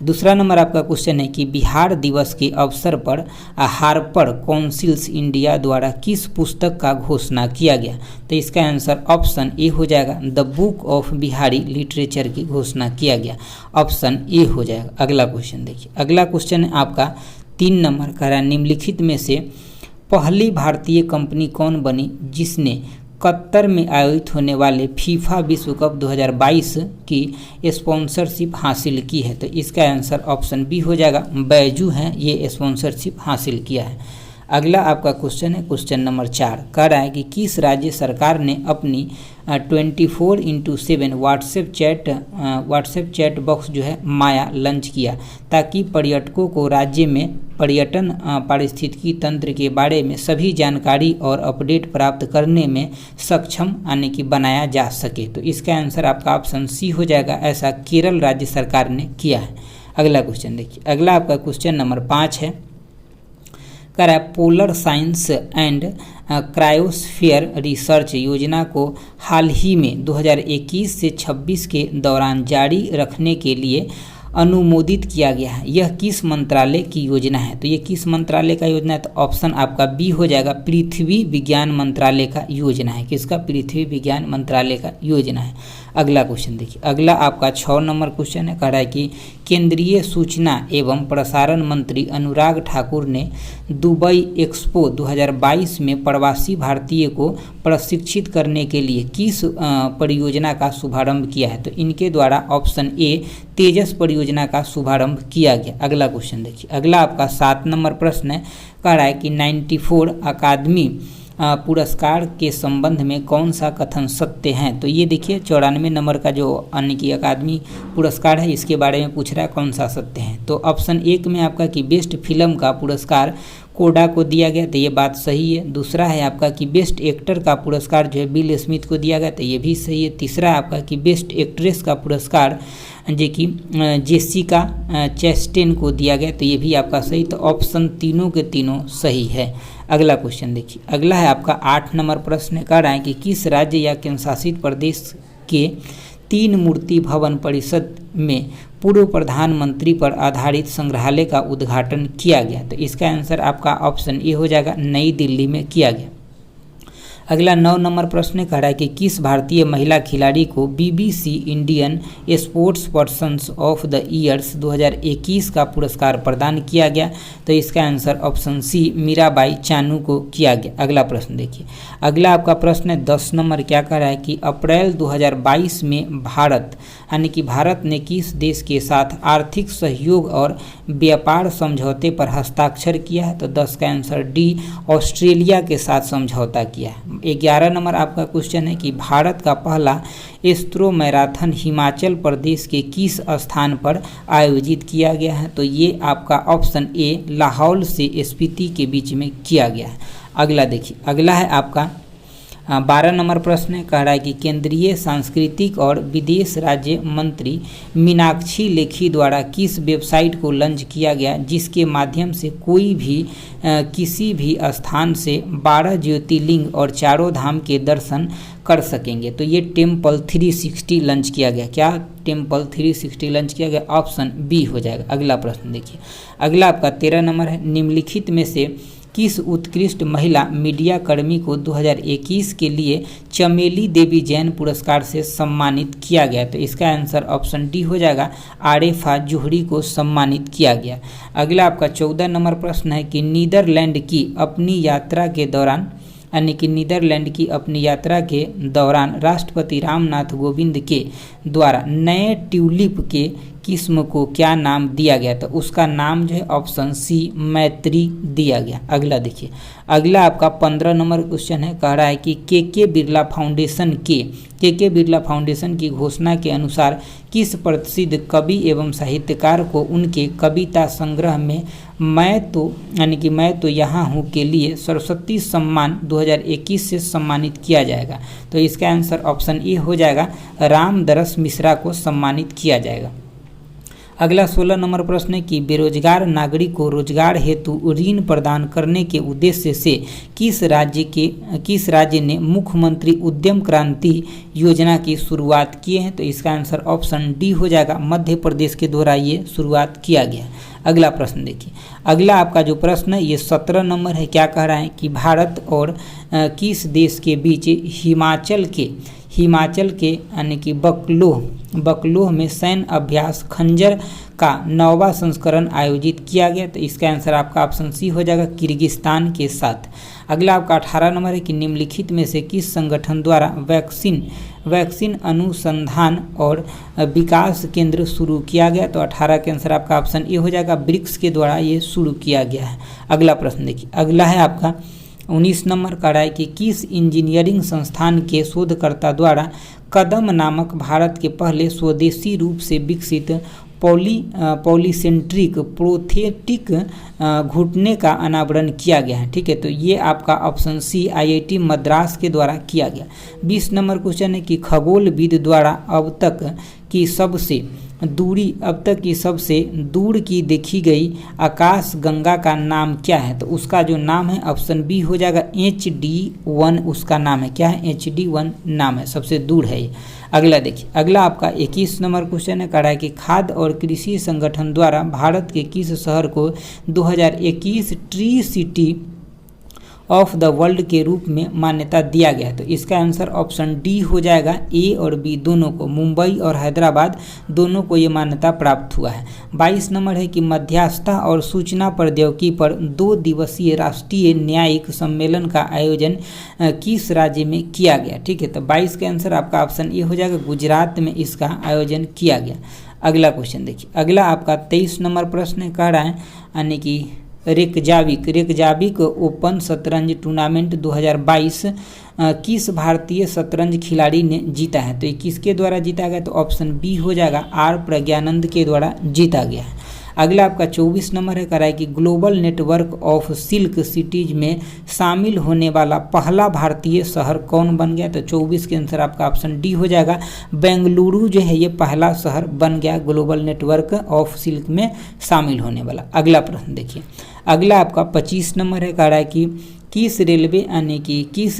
दूसरा नंबर आपका क्वेश्चन है कि बिहार दिवस के अवसर पर हार्पर काउंसिल्स इंडिया द्वारा किस पुस्तक का घोषणा किया गया। तो इसका आंसर ऑप्शन ए हो जाएगा, the book of Bihari literature की घोषणा किया गया, ऑप्शन ए हो जाएगा। अगला क्वेश्चन देखिए, अगला क्वेश्चन है आपका 3 नंबर, कह रहा है निम्नलिखित में से पहली भारतीय कंपनी कौन बनी जिसने कतर में आयोजित होने वाले फीफा विश्व कप 2022 की स्पॉन्सरशिप हासिल की है। तो इसका आंसर ऑप्शन बी हो जाएगा, बैजू हैं ये स्पॉन्सरशिप हासिल किया है। अगला आपका क्वेश्चन है क्वेश्चन नंबर 4, कह रहा है कि किस राज्य सरकार ने अपनी 24/7 व्हाट्सएप चैट बॉक्स जो है माया लॉन्च किया ताकि पर्यटकों को राज्य में पर्यटन पारिस्थितिकी तंत्र के बारे में सभी जानकारी और अपडेट प्राप्त करने में सक्षम यानी कि बनाया जा सके। तो इसका आंसर आपका ऑप्शन सी हो जाएगा, ऐसा केरल राज्य सरकार ने किया है। अगला क्वेश्चन देखिए, अगला आपका क्वेश्चन नंबर 5 है, कह रहा है polar science and cryosphere research योजना को हाल ही में 2021 से 26 के दौरान जारी रखने के लिए अनुमोदित किया गया है। यह किस मंत्रालय की योजना है। तो ये किस मंत्रालय का योजना है, तो ऑप्शन आपका बी हो जाएगा, पृथ्वी विज्ञान मंत्रालय का योजना है। किसका, पृथ्वी विज्ञान मंत्रालय का योजना है। अगला क्वेश्चन देखिए, अगला आपका 6 नंबर क्वेश्चन है, कह रहा है कि केंद्रीय सूचना एवं प्रसारण मंत्री अनुराग ठाकुर ने दुबई एक्सपो 2022 में प्रवासी भारतीय को प्रशिक्षित करने के लिए किस परियोजना का शुभारंभ किया है। तो इनके द्वारा ऑप्शन ए तेजस परियोजना का शुभारंभ किया गया। अगला क्वेश्चन देखिए, अगला आपका 7 नंबर प्रश्न है, कह रहा है कि 94 अकादमी पुरस्कार के संबंध में कौन सा कथन सत्य है। तो ये देखिए 94 नंबर का जो यानी कि अकादमी पुरस्कार है इसके बारे में पूछ रहा है कौन सा सत्य है। तो ऑप्शन 1 में आपका कि बेस्ट फिल्म का पुरस्कार कोडा को दिया गया, तो ये बात सही है। दूसरा है आपका कि बेस्ट एक्टर का पुरस्कार जो है बिल स्मिथ को दिया गया, तो ये भी सही है। तीसरा है आपका कि बेस्ट एक्ट्रेस का पुरस्कार जो कि जेसिका चेस्टेन को दिया गया, तो ये भी आपका सही। तो ऑप्शन तीनों के तीनों सही है। अगला क्वेश्चन देखिए, अगला है आपका 8 नंबर प्रश्न, कह रहा है कि किस राज्य या केंद्र शासित प्रदेश के तीन मूर्ति भवन परिषद में पूर्व प्रधानमंत्री पर आधारित संग्रहालय का उद्घाटन किया गया? तो इसका आंसर आपका ऑप्शन ए हो जाएगा, नई दिल्ली में किया गया। अगला 9 नंबर प्रश्न कह रहा है कि किस भारतीय महिला खिलाड़ी को BBC Indian sports persons of the years 2021 का पुरस्कार प्रदान किया गया? तो इसका answer option C, Mirabai Chanu को किया गया। अगला प्रश्न देखिए, अगला आपका प्रश्न है 10 नंबर, क्या कह रहा है कि अप्रैल 2022 में भारत यानी कि भारत ने किस देश के साथ आर्थिक सहयोग और व्यापार समझौते पर हस्ताक्षर किया है? तो 10 का आंसर डी, ऑस्ट्रेलिया के साथ समझौता किया है। 11 नंबर आपका क्वेश्चन है कि भारत का पहला एस्ट्रो मैराथन हिमाचल प्रदेश के किस स्थान पर आयोजित किया गया है? तो ये आपका ऑप्शन ए, लाहौल से स्पीति के बीच में किया गया है। अगला देखिए, अगला है आपका 12 नंबर प्रश्न कह रहा है कि केंद्रीय सांस्कृतिक और विदेश राज्य मंत्री मीनाक्षी लेखी द्वारा किस वेबसाइट को लॉन्च किया गया जिसके माध्यम से कोई भी किसी भी स्थान से 12 ज्योतिर्लिंग और चारों धाम के दर्शन कर सकेंगे? तो ये टेम्पल 360 लॉन्च किया गया। क्या टेम्पल 360 लॉन्च किया गया? ऑप्शन बी हो जाएगा। अगला प्रश्न देखिए, अगला आपका 13 नंबर है, निम्नलिखित में से किस उत्कृष्ट महिला मीडिया कर्मी को 2021 के लिए चमेली देवी जैन पुरस्कार से सम्मानित किया गया? तो इसका आंसर ऑप्शन डी हो जाएगा, आरेफा जौहरी को सम्मानित किया गया। अगला आपका 14 नंबर प्रश्न है कि नीदरलैंड की अपनी यात्रा के दौरान यानी कि नीदरलैंड की अपनी यात्रा के दौरान राष्ट्रपति रामनाथ कोविंद के द्वारा नए ट्यूलिप के किस्म को क्या नाम दिया गया? तो उसका नाम जो है ऑप्शन सी, मैत्री दिया गया। अगला देखिए, अगला आपका 15 नंबर क्वेश्चन है, कह रहा है कि के बिरला फाउंडेशन की घोषणा के अनुसार किस प्रसिद्ध कवि एवं साहित्यकार को उनके कविता संग्रह में मैं तो यहाँ हूँ के लिए सरस्वती सम्मान 2021 से सम्मानित किया जाएगा? तो इसका आंसर ऑप्शन ए हो जाएगा, रामदरस मिश्रा को सम्मानित किया जाएगा। अगला 16 नंबर प्रश्न है कि बेरोजगार नागरिक को रोजगार हेतु ऋण प्रदान करने के उद्देश्य से किस राज्य ने मुख्यमंत्री उद्यम क्रांति योजना की शुरुआत की है? तो इसका आंसर ऑप्शन डी हो जाएगा, मध्य प्रदेश के द्वारा ये शुरुआत किया गया। अगला प्रश्न देखिए, अगला आपका जो प्रश्न है ये 17 नंबर है, क्या कह रहा है कि भारत और किस देश के बीच हिमाचल के यानी कि बकलोह में सैन्य अभ्यास खंजर का 9वां संस्करण आयोजित किया गया? तो इसका आंसर आपका ऑप्शन सी हो जाएगा, किर्गिस्तान के साथ। अगला आपका 18 नंबर है कि निम्नलिखित में से किस संगठन द्वारा वैक्सीन अनुसंधान और विकास केंद्र शुरू किया गया? तो 18 के आंसर आपका ऑप्शन ए हो जाएगा, ब्रिक्स के द्वारा ये शुरू किया गया है। अगला प्रश्न देखिए, अगला है आपका 19 नंबर का है कि किस इंजीनियरिंग संस्थान के शोधकर्ता द्वारा कदम नामक भारत के पहले स्वदेशी रूप से विकसित पॉलीसेंट्रिक प्रोथेटिक घुटने का अनावरण किया गया है? ठीक है, तो ये आपका ऑप्शन सी, IIT मद्रास के द्वारा किया गया। 20 नंबर क्वेश्चन है कि खगोलविद द्वारा अब तक की सबसे दूर की देखी गई आकाश गंगा का नाम क्या है? तो उसका जो नाम है ऑप्शन बी हो जाएगा, HD1 उसका नाम है। क्या है? HD1 नाम है, सबसे दूर है ये। अगला देखिए, अगला आपका 21 नंबर क्वेश्चन है, कह रहा है कि खाद्य और कृषि संगठन द्वारा भारत के किस शहर को 2021 tree city of the world के रूप में मान्यता दिया गया? तो इसका आंसर ऑप्शन डी हो जाएगा, ए और बी दोनों को, मुंबई और हैदराबाद दोनों को ये मान्यता प्राप्त हुआ है। 22 नंबर है कि मध्यस्थता और सूचना प्रौद्योगिकी पर 2 दिवसीय राष्ट्रीय न्यायिक सम्मेलन का आयोजन किस राज्य में किया गया? ठीक है, तो 22 का आंसर आपका ऑप्शन ए हो जाएगा, गुजरात में इसका आयोजन किया गया। अगला क्वेश्चन देखिए, अगला आपका 23 नंबर प्रश्न कह रहा है यानी कि रेकजाविक ओपन शतरंज टूर्नामेंट 2022 किस भारतीय शतरंज खिलाड़ी ने जीता है? तो ये किसके द्वारा जीता गया? तो ऑप्शन बी हो जाएगा, आर प्रज्ञानंद के द्वारा जीता गया है। अगला आपका 24 नंबर है, कह रहा है कि global network of silk cities में शामिल होने वाला पहला भारतीय शहर कौन बन गया? तो 24 के आंसर आपका ऑप्शन डी हो जाएगा, बेंगलुरु जो है ये पहला शहर बन गया ग्लोबल नेटवर्क ऑफ सिल्क में शामिल होने वाला। अगला प्रश्न देखिए, अगला आपका 25 नंबर है, कह रहा है कि किस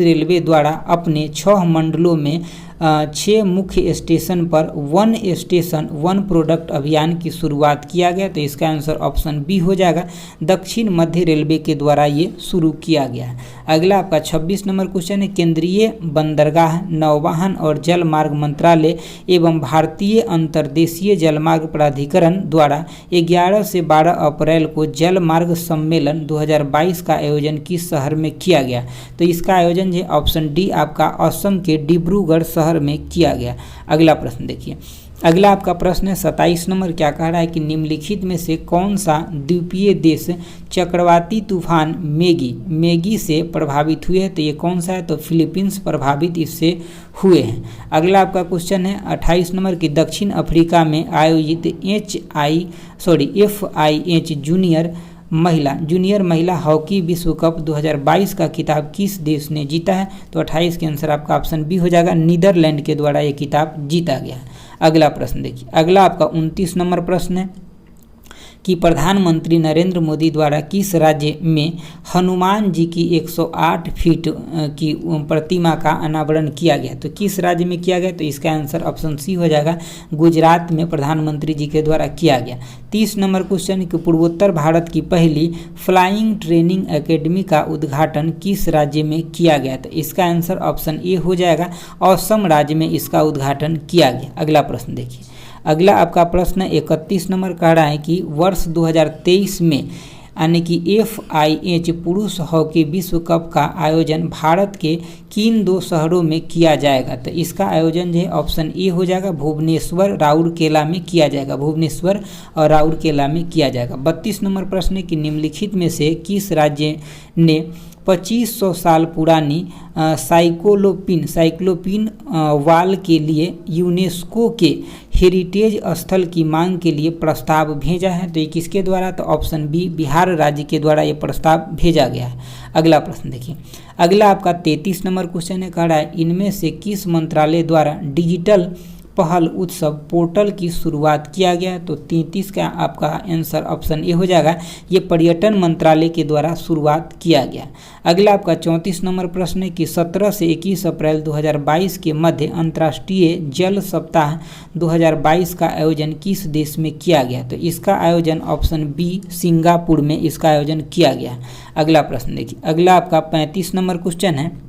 रेलवे द्वारा अपने 6 मंडलों में 6 मुख्य स्टेशन पर वन स्टेशन वन प्रोडक्ट अभियान की शुरुआत किया गया। तो इसका आंसर ऑप्शन बी हो जाएगा, दक्षिण मध्य रेलवे के द्वारा ये शुरू किया गया है। अगला आपका 26 नंबर क्वेश्चन है, केंद्रीय बंदरगाह, नौवहन और जल मार्ग मंत्रालय एवं भारतीय अंतर्देशीय जलमार्ग प्राधिकरण द्वारा 11 से 12 अप्रैल को जल मार्ग सम्मेलन 2022 का आयोजन किस शहर में किया गया? तो इसका आयोजन है ऑप्शन डी आपका असम के डिब्रूगढ़ शहर में किया गया। अगला प्रश्न देखिए, अगला आपका प्रश्न है 27 नंबर, क्या कह रहा है कि निम्नलिखित में से कौन सा द्वीपीय देश चक्रवाती तूफान मैगी से प्रभावित हुए हैं? तो ये कौन सा है? तो फिलीपींस प्रभावित इससे हुए हैं। अगला आपका क्वेश्चन है 28 नंबर की दक्षिण अफ्रीका में आयोजित FIH जूनियर महिला हॉकी विश्व कप 2022 का खिताब किस देश ने जीता है? तो 28 के आंसर आपका ऑप्शन बी हो जाएगा, नीदरलैंड के द्वारा ये खिताब जीता गया है। अगला प्रश्न देखिए, अगला आपका 29 नंबर प्रश्न है कि प्रधानमंत्री नरेंद्र मोदी द्वारा किस राज्य में हनुमान जी की 108 फीट की प्रतिमा का अनावरण किया गया? तो किस राज्य में किया गया? तो इसका आंसर ऑप्शन सी हो जाएगा, गुजरात में प्रधानमंत्री जी के द्वारा किया गया। 30 नंबर क्वेश्चन कि पूर्वोत्तर भारत की पहली फ्लाइंग ट्रेनिंग एकेडमी का उद्घाटन किस राज्य में किया गया? तो इसका आंसर ऑप्शन ए हो जाएगा, असम राज्य में इसका उद्घाटन किया गया। अगला प्रश्न देखिए, अगला आपका प्रश्न 31 नंबर कह रहा है कि वर्ष 2023 में यानी कि FIH पुरुष हॉकी विश्व कप का आयोजन भारत के किन 2 शहरों में किया जाएगा? तो इसका आयोजन जो है ऑप्शन ए हो जाएगा, भुवनेश्वर राउरकेला में किया जाएगा, भुवनेश्वर और राउरकेला में किया जाएगा। 32 नंबर प्रश्न है कि निम्नलिखित में से किस राज्य ने 2500 साल पुरानी साइक्लोपिन वाल के लिए यूनेस्को के हेरिटेज स्थल की मांग के लिए प्रस्ताव भेजा है? तो ये किसके द्वारा? तो ऑप्शन बी, बिहार राज्य के द्वारा ये प्रस्ताव भेजा गया है। अगला प्रश्न देखिए, अगला आपका 33 नंबर क्वेश्चन है, कह रहा है इनमें से किस मंत्रालय द्वारा डिजिटल पहल उत्सव पोर्टल की शुरुआत किया गया? तो 33 का आपका आंसर ऑप्शन ए हो जाएगा, ये पर्यटन मंत्रालय के द्वारा शुरुआत किया गया। अगला आपका 34 नंबर प्रश्न है कि 17 से 21 अप्रैल 2022 के मध्य अंतर्राष्ट्रीय जल सप्ताह 2022 का आयोजन किस देश में किया गया? तो इसका आयोजन ऑप्शन बी, सिंगापुर में इसका आयोजन किया गया। अगला प्रश्न देखिए, अगला आपका 35 नंबर क्वेश्चन है,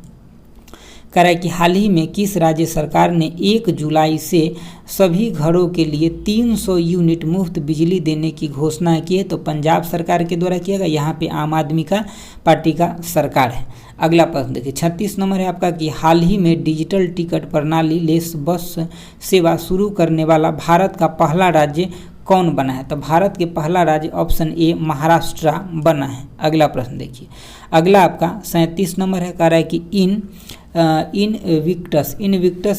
कह रहा है कि हाल ही में किस राज्य सरकार ने 1 जुलाई से सभी घरों के लिए 300 यूनिट मुफ्त बिजली देने की घोषणा की है? तो पंजाब सरकार के द्वारा किया गया, यहाँ पे आम आदमी का पार्टी का सरकार है। अगला प्रश्न देखिए, 36 नंबर है आपका कि हाल ही में डिजिटल टिकट प्रणाली लेस बस सेवा शुरू करने वाला भारत का पहला राज्य कौन बना है? तो भारत के पहला राज्य ऑप्शन ए महाराष्ट्र बना है। अगला प्रश्न देखिए, अगला आपका 37 नंबर है, कह रहा है कि इनविक्टस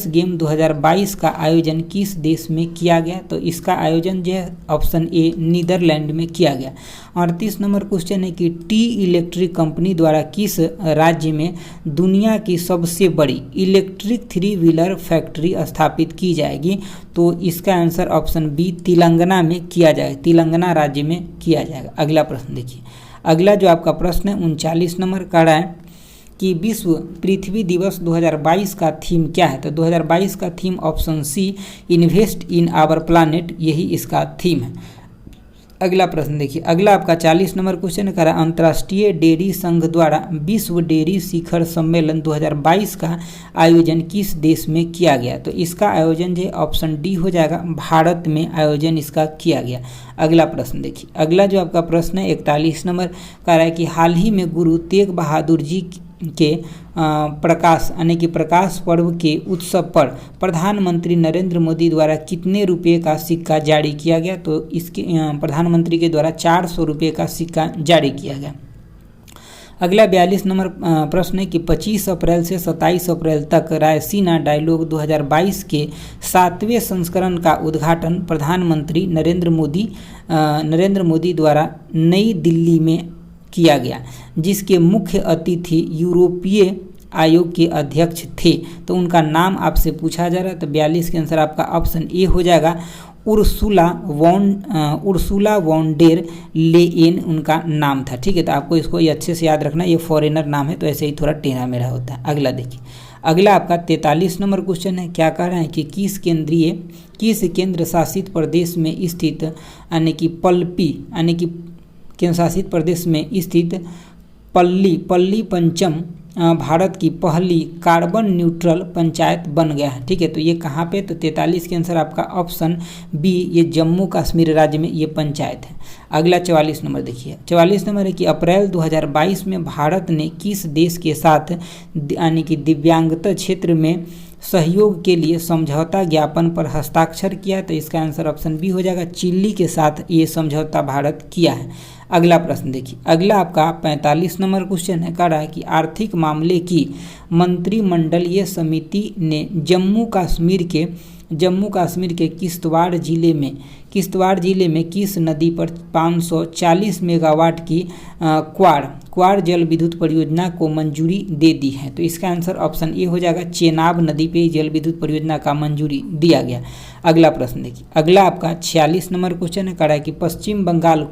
गेम 2022 का आयोजन किस देश में किया गया? तो इसका आयोजन जो है ऑप्शन ए, नीदरलैंड में किया गया। 38 नंबर क्वेश्चन है कि टी इलेक्ट्रिक कंपनी द्वारा किस राज्य में दुनिया की सबसे बड़ी इलेक्ट्रिक 3 व्हीलर फैक्ट्री स्थापित की जाएगी? तो इसका आंसर ऑप्शन बी, तेलंगाना में किया जाएगा, तेलंगाना राज्य में किया जाएगा। अगला प्रश्न देखिए, अगला जो आपका प्रश्न है 39 नंबर का रहा है कि विश्व पृथ्वी दिवस 2022 का थीम क्या है? तो 2022 का theme option C, invest in our planet, यही इसका थीम है। अगला प्रश्न देखिए, अगला आपका 40 नंबर क्वेश्चन करा, अंतर्राष्ट्रीय डेयरी संघ द्वारा विश्व डेयरी शिखर सम्मेलन 2022 का आयोजन किस देश में किया गया? तो इसका आयोजन जो है ऑप्शन डी हो जाएगा, भारत में आयोजन इसका किया गया। अगला प्रश्न देखिए, अगला जो आपका प्रश्न है 41 नंबर कह रहा है कि हाल ही में गुरु तेग बहादुर जी के प्रकाश यानी कि प्रकाश पर्व के उत्सव पर प्रधानमंत्री नरेंद्र मोदी द्वारा कितने रुपये का सिक्का जारी किया गया? तो इसके प्रधानमंत्री के द्वारा 400 रुपये का सिक्का जारी किया गया। अगला 42 नंबर प्रश्न है कि 25 अप्रैल से 27 अप्रैल तक रायसीना डायलॉग 2022 के 7वें संस्करण का उद्घाटन प्रधानमंत्री नरेंद्र मोदी द्वारा नई दिल्ली में किया गया, जिसके मुख्य अतिथि यूरोपीय आयोग के अध्यक्ष थे। तो उनका नाम आपसे पूछा जा रहा है, तो 42 के आंसर आपका ऑप्शन ए हो जाएगा, उर्सुला वॉन डेर लेयेन उनका नाम था। ठीक है, तो आपको इसको ये अच्छे से याद रखना, ये फॉरेनर नाम है तो ऐसे ही थोड़ा टेढ़ा मेढ़ा होता है। अगला देखिए, अगला आपका 43 नंबर क्वेश्चन है, क्या कह रहे हैं कि किस केंद्र शासित प्रदेश में स्थित यानी कि केंद्र शासित प्रदेश में स्थित पल्ली पंचम भारत की पहली कार्बन न्यूट्रल पंचायत बन गया है। ठीक है, तो ये कहाँ पे, तो 43 के आंसर आपका ऑप्शन बी, ये जम्मू कश्मीर राज्य में ये पंचायत है। अगला 44 नंबर देखिए, 44 नंबर है कि अप्रैल 2022 में भारत ने किस देश के साथ यानी कि दिव्यांगता क्षेत्र में सहयोग के लिए समझौता ज्ञापन पर हस्ताक्षर किया, तो इसका आंसर ऑप्शन बी हो जाएगा, चिली के साथ ये समझौता भारत किया है। अगला प्रश्न देखिए, अगला आपका 45 नंबर क्वेश्चन है, कह रहा है कि आर्थिक मामले की मंत्रिमंडलीय समिति ने जम्मू कश्मीर के किश्तवाड़ जिले में किस नदी पर 540 मेगावाट की क्वार जल विद्युत परियोजना को मंजूरी दे दी है, तो इसका आंसर ऑप्शन ए हो जाएगा, चेनाब नदी पे जल विद्युत परियोजना का मंजूरी दिया गया। अगला प्रश्न देखिए, अगला आपका 46 नंबर क्वेश्चन है, कह रहा है कि पश्चिम बंगाल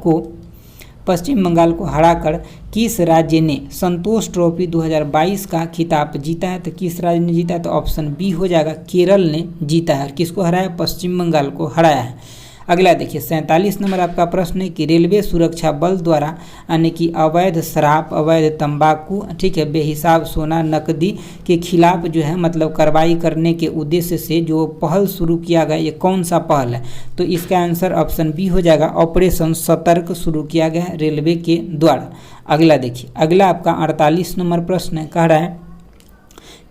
को हराकर किस राज्य ने संतोष ट्रॉफी 2022 का खिताब जीता है, तो किस राज्य ने जीता है, तो ऑप्शन बी हो जाएगा, केरल ने जीता है। किसको हराया, पश्चिम बंगाल को हराया है। अगला देखिए 47 नंबर आपका प्रश्न है कि रेलवे सुरक्षा बल द्वारा यानी कि अवैध शराब, अवैध तंबाकू, ठीक है, बेहिसाब सोना, नकदी के खिलाफ जो है मतलब कार्रवाई करने के उद्देश्य से जो पहल शुरू किया गया, ये कौन सा पहल है, तो इसका आंसर ऑप्शन बी हो जाएगा, ऑपरेशन सतर्क शुरू किया गया है रेलवे के द्वारा। अगला देखिए, अगला आपका 48 नंबर प्रश्न है, कह रहा है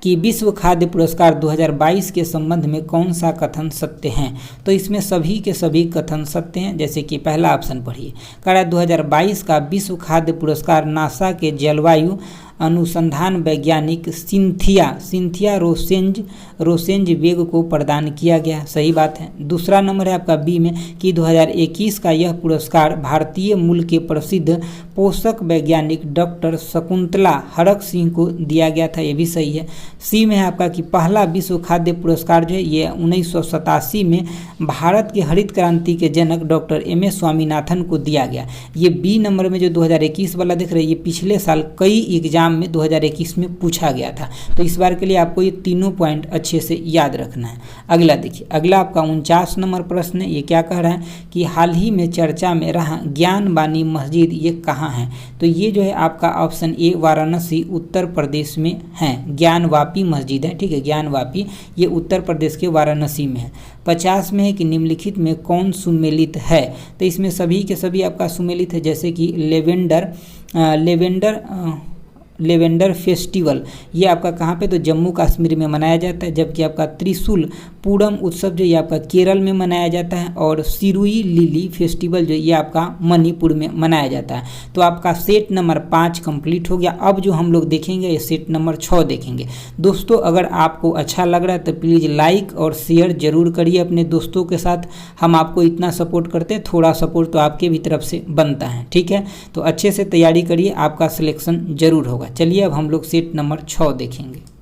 कि विश्व खाद्य पुरस्कार 2022 के संबंध में कौन सा कथन सत्य है, तो इसमें सभी के सभी कथन सत्य हैं। जैसे कि पहला ऑप्शन पढ़िए, कह रहा है 2022 का विश्व खाद्य पुरस्कार नासा के जलवायु अनुसंधान वैज्ञानिक सिंथिया रोसेंज वेग को प्रदान किया गया, सही बात है। दूसरा नंबर है आपका बी में कि 2021 का यह पुरस्कार भारतीय मूल के प्रसिद्ध पोषक वैज्ञानिक डॉक्टर शकुंतला हरक सिंह को दिया गया था, ये भी सही है। सी में है आपका कि पहला विश्व खाद्य पुरस्कार जो है ये 1987 में भारत के हरित क्रांति के जनक डॉक्टर MS स्वामीनाथन को दिया गया। ये बी नंबर में जो 2021 वाला दिख रहा है, ये पिछले साल कई एग्जाम में 2021 में पूछा गया था, तो इस बार के लिए आपको ये तीनों पॉइंट अच्छे से याद रखना है। अगला देखिए, अगला आपका 49 नंबर प्रश्न है, ये क्या कह रहा है कि हाल ही में चर्चा में रहा ज्ञानवापी मस्जिद ये कहाँ है, तो ये जो है आपका ऑप्शन ए वाराणसी उत्तर प्रदेश में है, ज्ञानवापी मस्जिद है, ठीक है, ज्ञानवापी ये उत्तर प्रदेश के वाराणसी में है। 50 में है कि निम्नलिखित में कौन सुमेलित है, तो इसमें सभी के सभी आपका सुमेलित है, जैसे कि लेवेंडर फेस्टिवल ये आपका कहाँ पे, तो जम्मू कश्मीर में मनाया जाता है, जबकि आपका त्रिशूल पूरम उत्सव जो ये आपका केरल में मनाया जाता है, और सिरुई लिली फेस्टिवल जो ये आपका मणिपुर में मनाया जाता है। तो आपका सेट नंबर 5 कंप्लीट हो गया। अब जो हम लोग देखेंगे ये सेट नंबर 6 देखेंगे। दोस्तों अगर आपको अच्छा लग रहा है तो प्लीज़ लाइक और शेयर जरूर करिए अपने दोस्तों के साथ, हम आपको इतना सपोर्ट करते हैं, थोड़ा सपोर्ट तो आपके भी तरफ से बनता है, ठीक है। तो अच्छे से तैयारी करिए, आपका सिलेक्शन जरूर होगा। चलिए अब हम लोग सेट नंबर 6 देखेंगे।